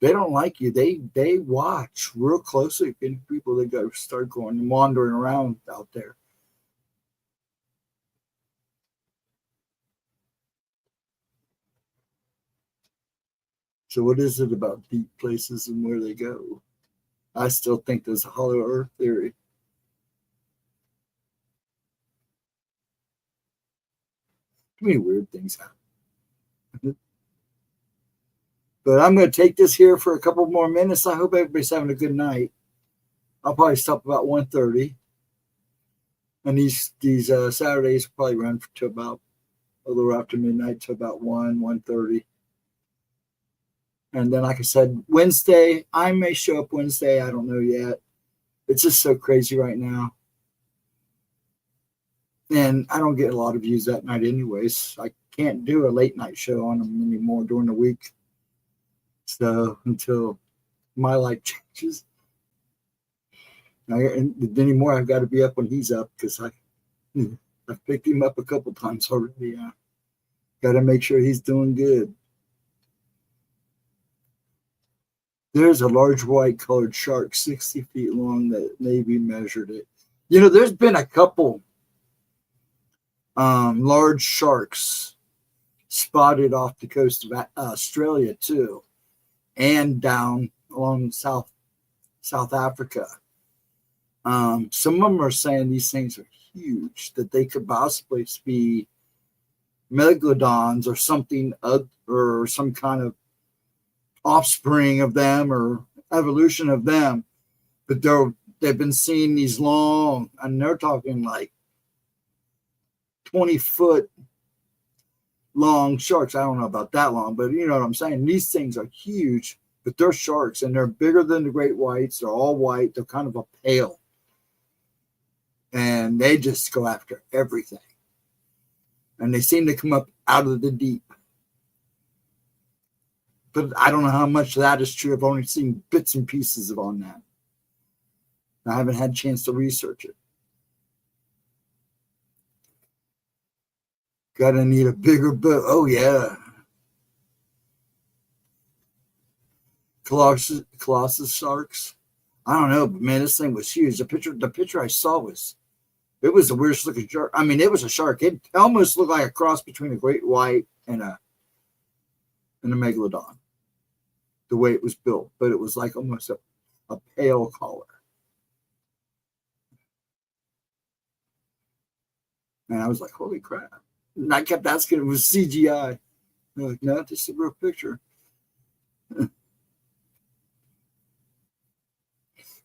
[SPEAKER 1] They don't like you. They watch real closely for people that start going and wandering around out there. So what is it about deep places and where they go? I still think there's a hollow earth theory. Too many weird things happen. But I'm going to take this here for a couple more minutes. I hope everybody's having a good night. I'll probably stop about 1:30. And these Saturdays will probably run to about a little after midnight to about 1:30. And then, like I said, Wednesday, I may show up Wednesday. I don't know yet. It's just so crazy right now. And I don't get a lot of views that night anyways. I can't do a late night show on them anymore during the week. So until my life changes. And anymore, I've got to be up when he's up because I've picked him up a couple times already. Got to make sure he's doing good. There's a large white colored shark 60 feet long that Navy measured it. You know, there's been a couple large sharks spotted off the coast of Australia too, and down along South Africa. Some of them are saying these things are huge, that they could possibly be megalodons or something, or some kind of offspring of them or evolution of them. But they've been seeing these long, and they're talking like 20-foot long sharks. I don't know about that long, but you know what I'm saying? These things are huge, but they're sharks, and they're bigger than the great whites. They're all white. They're kind of a pale. And they just go after everything. And they seem to come up out of the deep. But I don't know how much of that is true. I've only seen bits and pieces on that. I haven't had a chance to research it. Gotta need a bigger boat. Oh, yeah. Colossus sharks. I don't know, but man, this thing was huge. The picture I saw it was the weirdest looking shark. I mean, it was a shark. It almost looked like a cross between a great white and a megalodon, the way it was built. But it was like almost a pale color. And I was like, holy crap. And I kept asking, it was CGI. They're like, no, this is a real picture.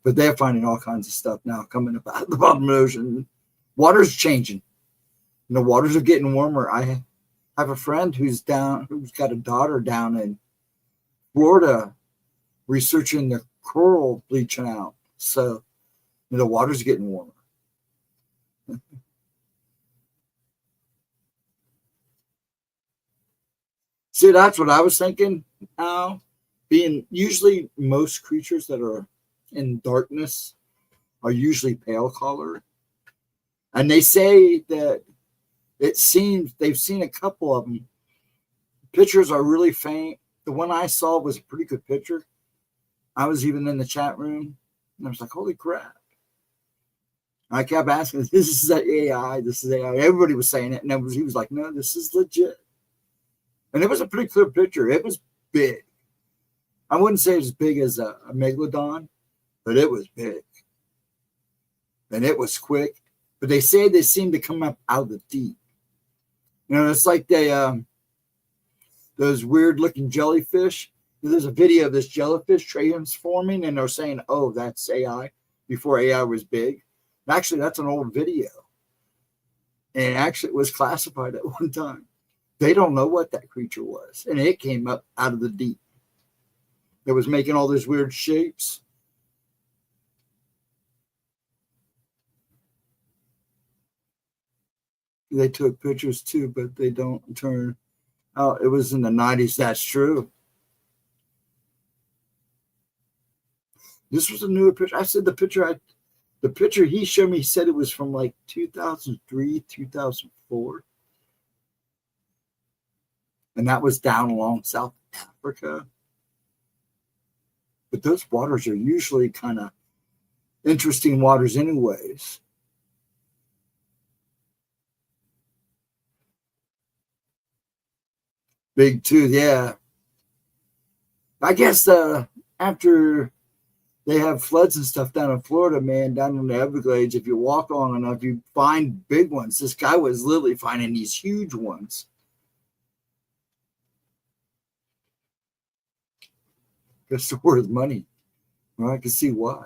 [SPEAKER 1] But they're finding all kinds of stuff now coming up out of the bottom of the ocean. Water's changing. And the waters are getting warmer. I have a friend who's got a daughter down in Florida researching the coral bleaching out. So And the water's getting warmer. See, that's what I was thinking now. Being usually most creatures that are in darkness are usually pale colored. And they say that it seems they've seen a couple of them. Pictures are really faint. The one I saw was a pretty good picture. I was even in the chat room, and I was like, holy crap. I kept asking, this is AI, this is AI. Everybody was saying it, and he was like, no, this is legit. And it was a pretty clear picture. It was big. I wouldn't say as big as a megalodon, but it was big. And it was quick. But they say they seem to come up out of the deep. You know, it's like those weird-looking jellyfish. There's a video of this jellyfish transforming, and they're saying, oh, that's AI, before AI was big. Actually, that's an old video. And actually, it was classified at one time. They don't know what that creature was. And it came up out of the deep. It was making all those weird shapes. They took pictures too, but they don't turn out. It was in the 90s. That's true. This was a newer picture. I said the picture he showed me, he said it was from like 2003, 2004. And that was down along South Africa. But those waters are usually kind of interesting waters anyways. Big tooth, yeah. I guess after they have floods and stuff down in Florida, man, down in the Everglades, if you walk long enough, you find big ones. This guy was literally finding these huge ones. Guess they're worth money. Well, I can see why.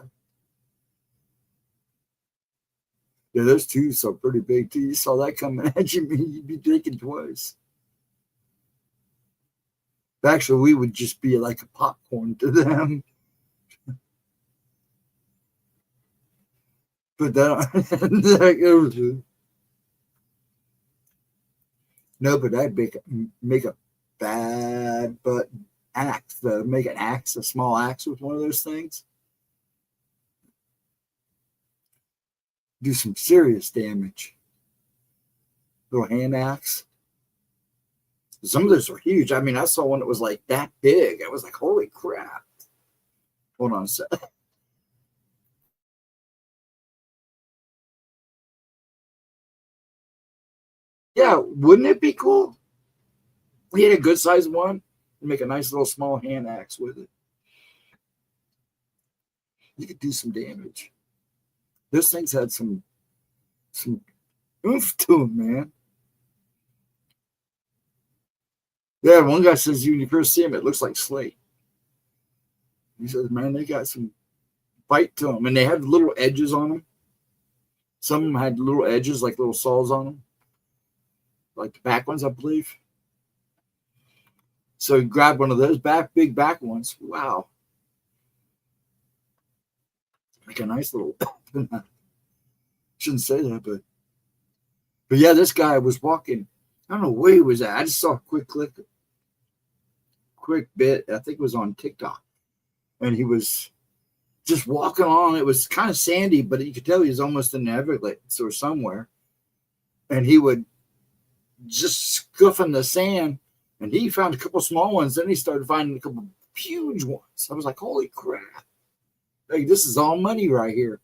[SPEAKER 1] Yeah, those tooths are pretty big too. You saw that coming at you, you'd be thinking twice. Actually, we would just be like a popcorn to them. But that no, but that'd make a bad but axe. Make an axe, a small axe with one of those things. Do some serious damage. Little hand axe. Some of those are huge. I mean, I saw one that was like that big. I was like, holy crap. Hold on a sec. Yeah, wouldn't it be cool? We had a good sized one and make a nice little small hand axe with it. You could do some damage. Those things had some oomph to them, man. Yeah, one guy says when you first see him, it looks like slate. He says, man, they got some bite to them. And they had little edges on them. Some of them had little edges, like little saws on them. Like the back ones, I believe. So he grabbed one of those big back ones. Wow. Like a nice little... Shouldn't say that, but yeah, this guy was walking. I don't know where he was at. I just saw a quick bit. I think it was on TikTok. And he was just walking along. It was kind of sandy, but you could tell he was almost in the Everglades or somewhere. And he would just scuffing the sand, and he found a couple small ones. Then he started finding a couple huge ones. I was like, holy crap. Hey, this is all money right here.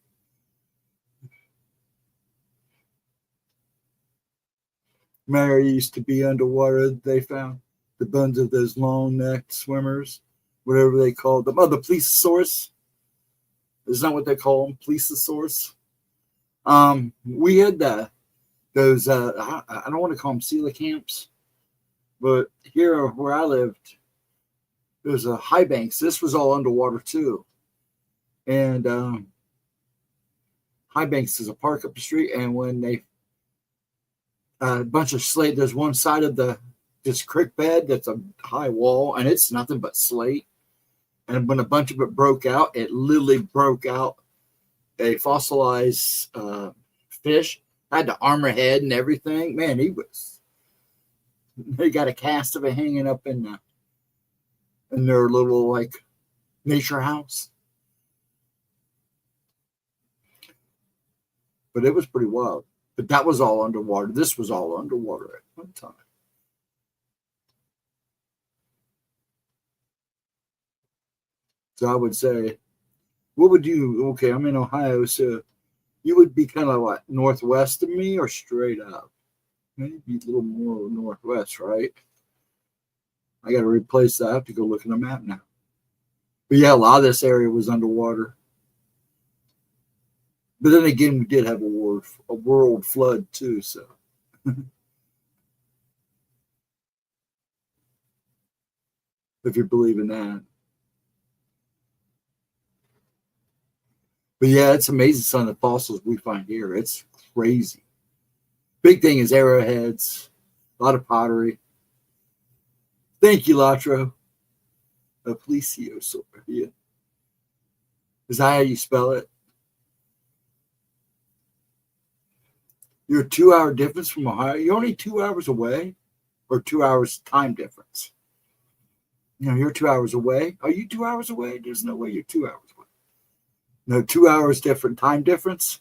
[SPEAKER 1] Mary used to be underwater. They found the bones of those long-necked swimmers, whatever they called them. Oh, the plesiosaurus. Isn't that what they call them? Plesiosaurus. We had those, I don't want to call them coelacanths, but here where I lived, there's a high banks. This was all underwater too. And High Banks is a park up the street, and when they a bunch of slate, there's one side of this creek bed that's a high wall, and it's nothing but slate. And when a bunch of it broke out, it literally broke out a fossilized fish. Had the armor head and everything. Man, they got a cast of it hanging up in their little like nature house. But it was pretty wild. But that was all underwater. This was all underwater at one time. So I would say, what would you, okay, I'm in Ohio, so you would be kind of like northwest of me or straight up? Maybe a little more northwest, right? I got to replace that. I have to go look at the map now. But yeah, a lot of this area was underwater. But then again, we did have a world flood too, so. If you believe in that. But yeah, it's amazing some of the fossils we find here. It's crazy. Big thing is arrowheads, a lot of pottery. Thank you, Latro. A plesiosaur. Yeah. Is that how you spell it? You're a 2-hour difference from Ohio. You're only 2 hours away, or 2 hours time difference. You know, you're 2 hours away. Are you 2 hours away? There's no way you're 2 hours away. No, 2 hours different time difference.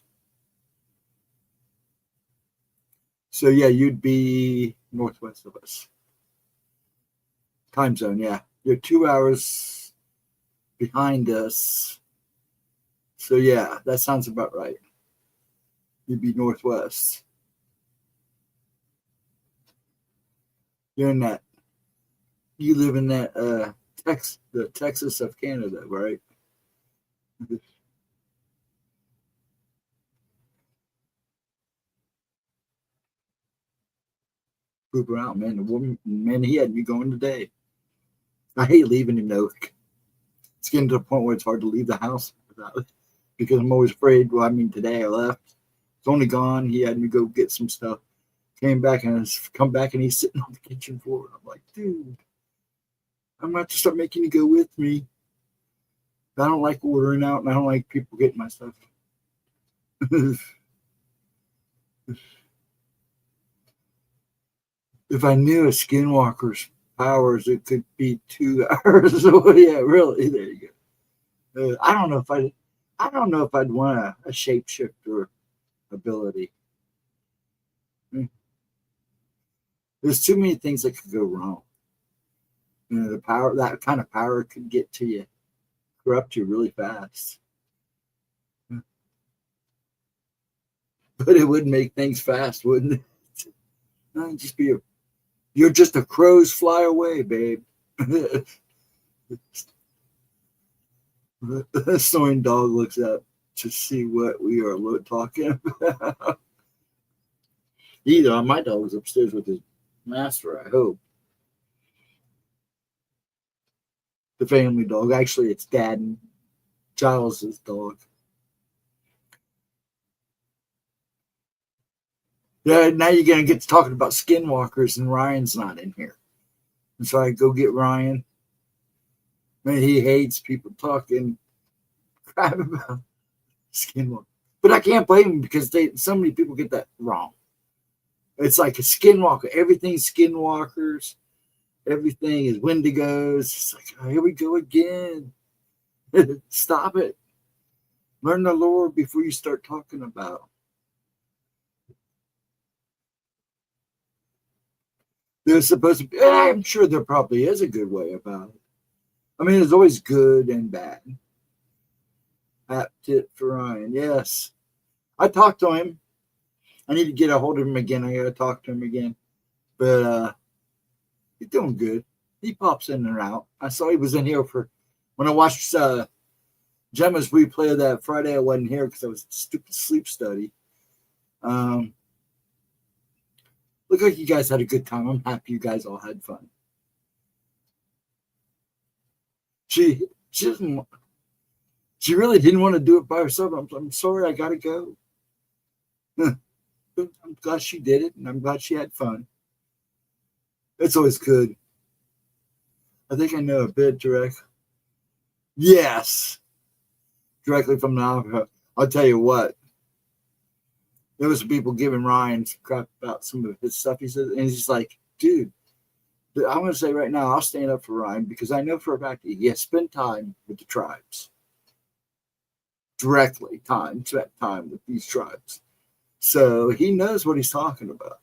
[SPEAKER 1] So yeah, you'd be northwest of us. Time zone, yeah. You're 2 hours behind us. So yeah, that sounds about right. You'd be northwest. You're in that. You live in that the Texas of Canada, right? Poop around, man. The woman, man, he had me going today. I hate leaving him though. It's getting to the point where it's hard to leave the house without it because I'm always afraid. Well, I mean, today I left. It's only gone. He had me go get some stuff. Came back and come back and he's sitting on the kitchen floor. I'm like, dude, I'm about to start making you go with me. I don't like ordering out and I don't like people getting my stuff. If I knew a skinwalker's powers, it could be 2 hours. So yeah, really, there you go. I don't know if I'd want a shapeshifter ability. There's too many things that could go wrong. You know, the power, that kind of power could get to you, corrupt you really fast. But it would make things fast, wouldn't it? Just be you're just a crow's fly away, babe. The snoring dog looks up to see what we are talking about. Either my dog is upstairs with his master, I hope. The family dog. Actually, it's Dad and Giles' dog. Yeah, now you're going to get to talking about skinwalkers, and Ryan's not in here. And so I go get Ryan. Man, he hates people talking crap about skinwalkers. But I can't blame him because so many people get that wrong. It's like a skinwalker. Everything's skinwalkers. Everything is Wendigos. It's like, oh, here we go again. Stop it. Learn the lore before you start talking about. There's supposed to be, I'm sure there probably is a good way about it. I mean, there's always good and bad. App tip for Ryan. Yes. I talked to him. I need to get a hold of him again. I got to talk to him again. But he's doing good. He pops in and out. I saw he was in here when I watched Gemma's replay of that Friday. I wasn't here because I was stupid sleep study. Look like you guys had a good time. I'm happy you guys all had fun. She really didn't want to do it by herself. I'm sorry, I gotta go. But I'm glad she did it, and I'm glad she had fun. It's always good. I think I know a bit direct. Yes, directly from the opera. I'll tell you what. There was people giving Ryan crap about some of his stuff he said, and he's like, dude, I'm going to say right now, I'll stand up for Ryan because I know for a fact he has spent time with the tribes. Directly, spent time with these tribes. So he knows what he's talking about.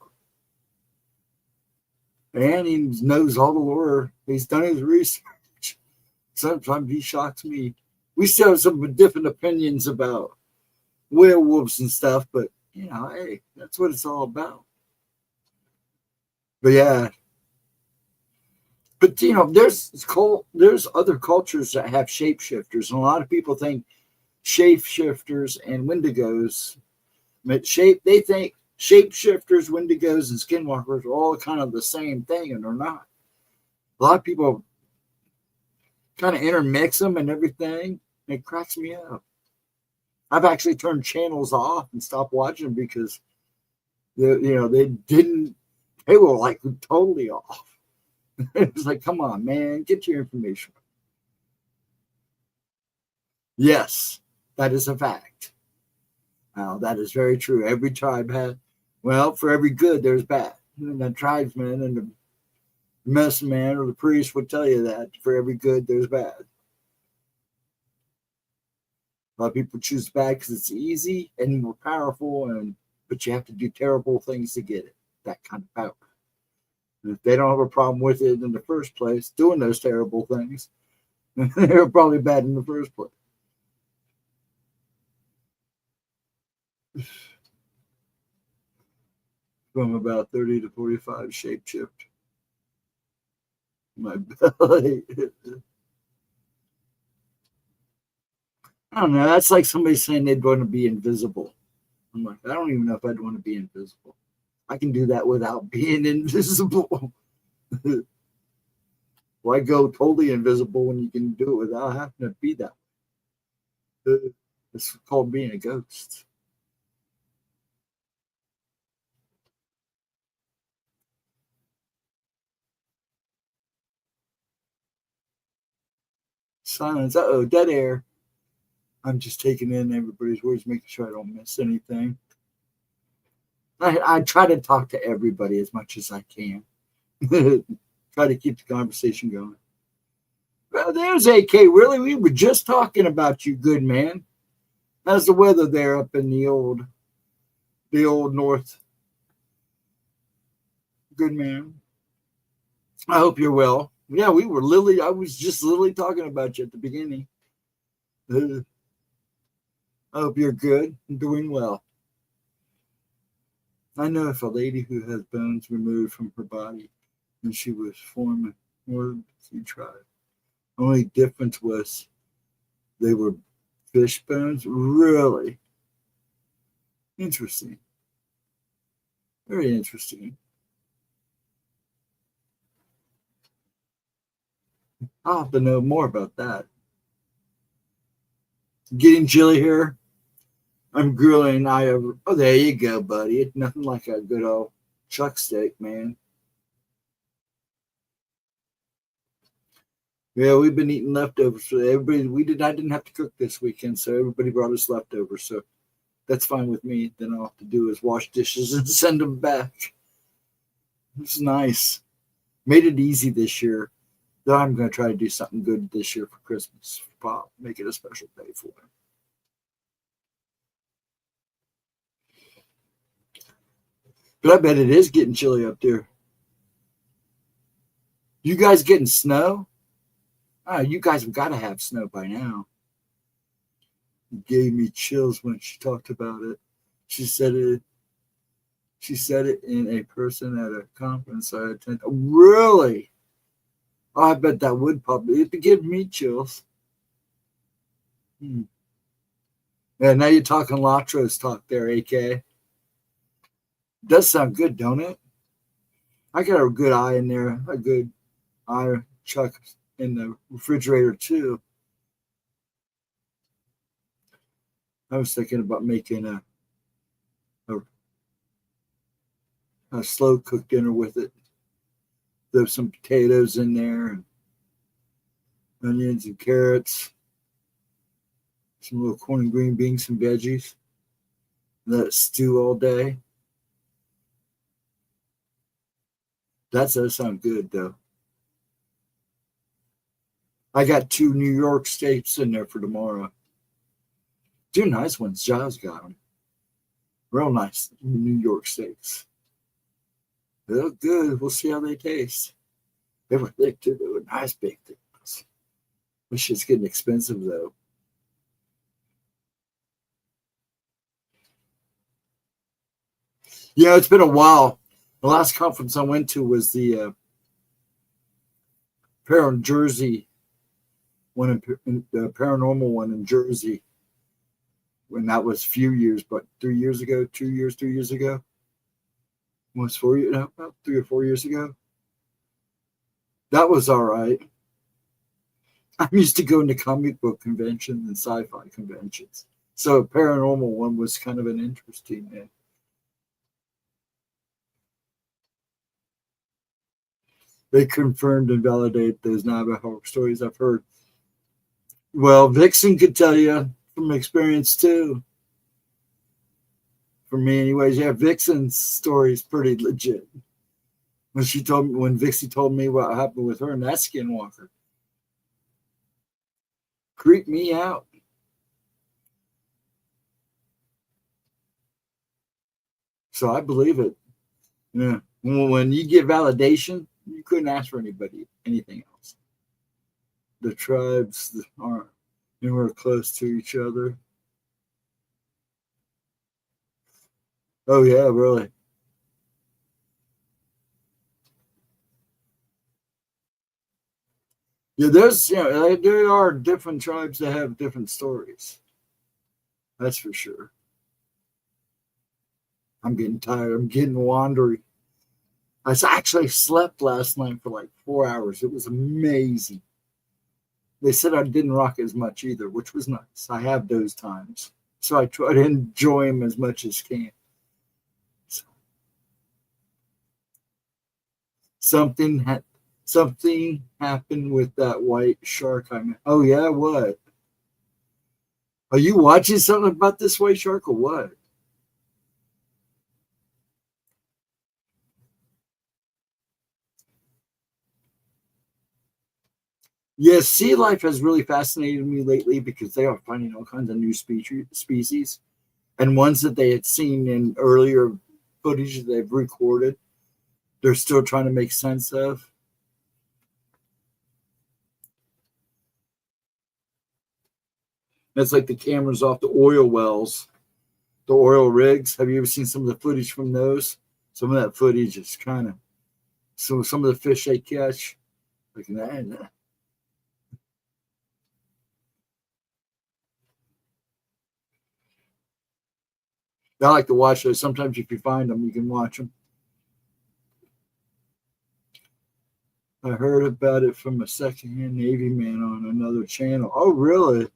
[SPEAKER 1] And he knows all the lore. He's done his research. Sometimes he shocks me. We still have some different opinions about werewolves and stuff, but you know, hey, that's what it's all about. But yeah. But you know, there's other cultures that have shapeshifters, and a lot of people think shapeshifters and wendigos, they think shapeshifters, wendigos, and skinwalkers are all kind of the same thing, and they're not. A lot of people kind of intermix them and everything. And it cracks me up. I've actually turned channels off and stopped watching because they were like totally off. It was like, come on, man, get your information. Yes, that is a fact. Now, that is very true. Every tribe had, well, for every good, there's bad. And the tribesman and the medicine man or the priest would tell you that for every good, there's bad. A lot of people choose bad because it's easy and more powerful, but you have to do terrible things to get it, that kind of power. And if they don't have a problem with it in the first place, doing those terrible things, they're probably bad in the first place. From about 30 to 45 shapeshift. My belly. I don't know. That's like somebody saying they'd want to be invisible. I'm like, I don't even know if I'd want to be invisible. I can do that without being invisible. Why go totally invisible when you can do it without having to be that way? It's called being a ghost. Silence. Uh-oh, dead air. I'm just taking in everybody's words, making sure I don't miss anything. I try to talk to everybody as much as I can. Try to keep the conversation going. Well, there's AK. Really, we were just talking about you, good man. How's the weather there up in the old north? Good man. I hope you're well. Yeah, I was just literally talking about you at the beginning. I hope you're good and doing well. I know of a lady who has bones removed from her body, and she was forming more than tribe. Only difference was they were fish bones. Really interesting. Very interesting. I'll have to know more about that. Getting chilly here. I'm grilling. Oh, there you go, buddy. It's nothing like a good old chuck steak, man. Yeah, we've been eating leftovers for everybody. I didn't have to cook this weekend, so everybody brought us leftovers. So that's fine with me. Then all I have to do is wash dishes and send them back. It's nice. Made it easy this year. Though I'm going to try to do something good this year for Christmas. Pop, make it a special day for him. But I bet it is getting chilly up there. You guys getting snow? Oh, you guys have got to have snow by now. It gave me chills when she talked about it. She said it in a person at a conference I attended. Oh, really? Oh, I bet that would probably give me chills. Yeah, now you're talking Latros talk there, AK. Does sound good, don't it? I got a good eye in there, a good eye chuck in the refrigerator too. I was thinking about making a slow cooked dinner with it. There's some potatoes in there and onions and carrots, Some little corn and green beans and veggies. Let it stew all day. That does sound good, though. I got 2 New York steaks in there for tomorrow. 2 nice ones. Giles got them. Real nice New York steaks. They look good. We'll see how they taste. They were thick, too. They were nice big things. This shit's getting expensive, though. Yeah, it's been a while. The last conference I went to was the Jersey one, the paranormal one in Jersey. When that was a few years, but 3 years ago, 2 years, 3 years ago. Almost 4 years, no, about 3 or 4 years ago. That was all right. I'm used to going to comic book conventions and sci-fi conventions. So a paranormal one was kind of an interesting thing. They confirmed and validated those Navajo stories I've heard. Well, Vixen could tell you from experience too. For me anyways, yeah, Vixen's story is pretty legit. When Vixie told me what happened with her and that skinwalker. Creeped me out. So I believe it. Yeah. When you get validation, you couldn't ask for anything else. The tribes are nowhere close to each other. Oh yeah, really. Yeah, there are different tribes that have different stories. That's for sure. I'm getting tired. I'm getting wandery. I actually slept last night for like 4 hours. It was amazing. They said I didn't rock as much either, which was nice. I have those times. So I try to enjoy them as much as can. So, something happened with that white shark. Oh yeah, what? Are you watching something about this white shark or what? Yeah, sea life has really fascinated me lately because they are finding all kinds of new species and ones that they had seen in earlier footage that they've recorded. They're still trying to make sense of. That's like the cameras off the oil wells, the oil rigs. Have you ever seen some of the footage from those? Some of that footage is kind of, so some of the fish they catch, like that. I like to watch those. Sometimes if you find them, you can watch them. I heard about it from a secondhand Navy man on another channel. Oh, really?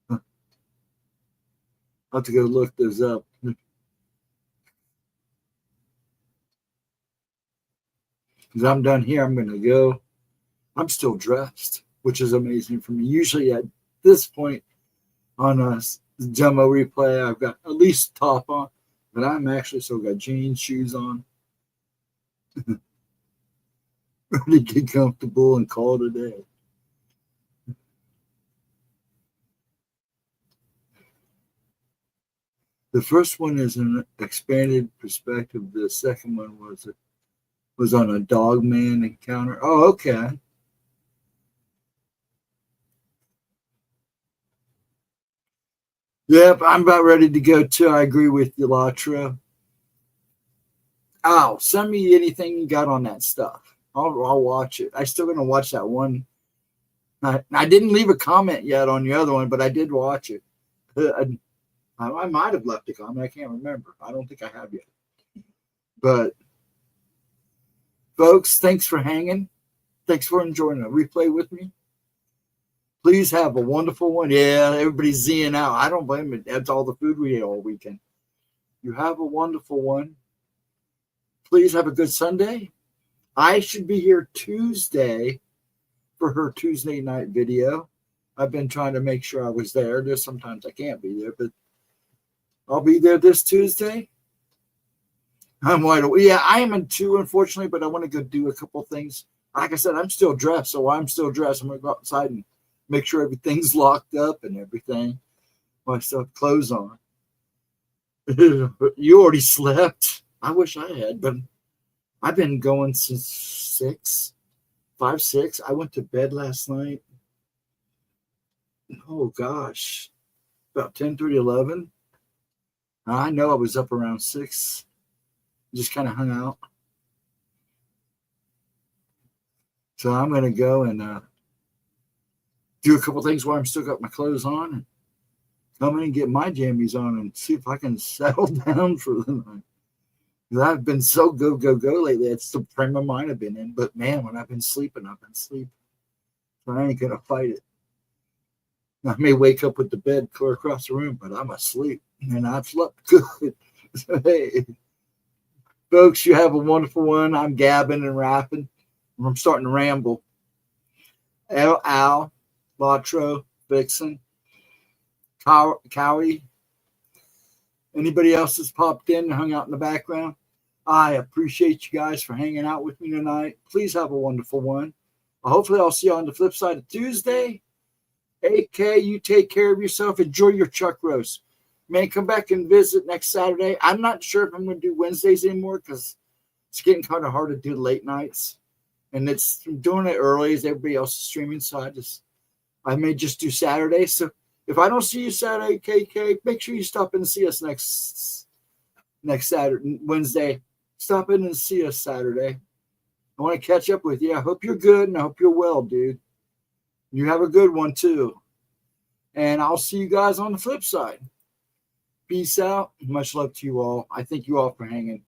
[SPEAKER 1] I'll have to go look those up. Because I'm done here, I'm going to go. I'm still dressed, which is amazing for me. Usually at this point on a Gemma replay, I've got at least top on, but I'm actually still got jeans, shoes on. Ready to get comfortable and call it a day. The first one is an expanded perspective. The second one was on a dog man encounter. Oh, okay. Yep, I'm about ready to go too. I agree with you, Latra. Oh, send me anything you got on that stuff. I'll watch it. I still gonna watch that one. I didn't leave a comment yet on the other one, but I did watch it. I might have left a comment. I can't remember. I don't think I have yet. But folks, thanks for hanging. Thanks for enjoying a replay with me. Please have a wonderful one. Yeah, everybody's Zing out. I don't blame it. That's all the food we ate all weekend. You have a wonderful one. Please have a good Sunday. I should be here Tuesday for her Tuesday night video. I've been trying to make sure I was there. There's sometimes I can't be there, but I'll be there this Tuesday. I'm wide awake. Yeah, I am in too, unfortunately, but I want to go do a couple things. Like I said, I'm still dressed, so I'm still dressed. I'm going to go outside and make sure everything's locked up and everything. I still have clothes on. You already slept. I wish I had, but I've been going since 5, 6. I went to bed last night. Oh, gosh. About 10:30, 11. I know I was up around 6. Just kind of hung out. So I'm going to go and do a couple things while I'm still got my clothes on. And come in and get my jammies on and see if I can settle down for the night. Because I've been so go, go, go lately. It's the frame of mind I've been in. But, man, when I've been sleeping, I've been sleeping. So I ain't going to fight it. I may wake up with the bed clear across the room, but I'm asleep. And I've slept good. So, hey, folks, you have a wonderful one. I'm gabbing and rapping. I'm starting to ramble. Al, Latro, Vixen, Cowie. Anybody else that's popped in and hung out in the background? I appreciate you guys for hanging out with me tonight. Please have a wonderful one. Hopefully, I'll see you on the flip side of Tuesday. AK, you take care of yourself. Enjoy your chuck roast. Man, come back and visit next Saturday. I'm not sure if I'm going to do Wednesdays anymore because it's getting kind of hard to do late nights. And it's doing it early as everybody else is streaming. So I may just do Saturday. So if I don't see you Saturday, KK, make sure you stop in and see us next Saturday, Wednesday. Stop in and see us Saturday. I want to catch up with you. I hope you're good and I hope you're well, dude. You have a good one too. And I'll see you guys on the flip side. Peace out. Much love to you all. I thank you all for hanging.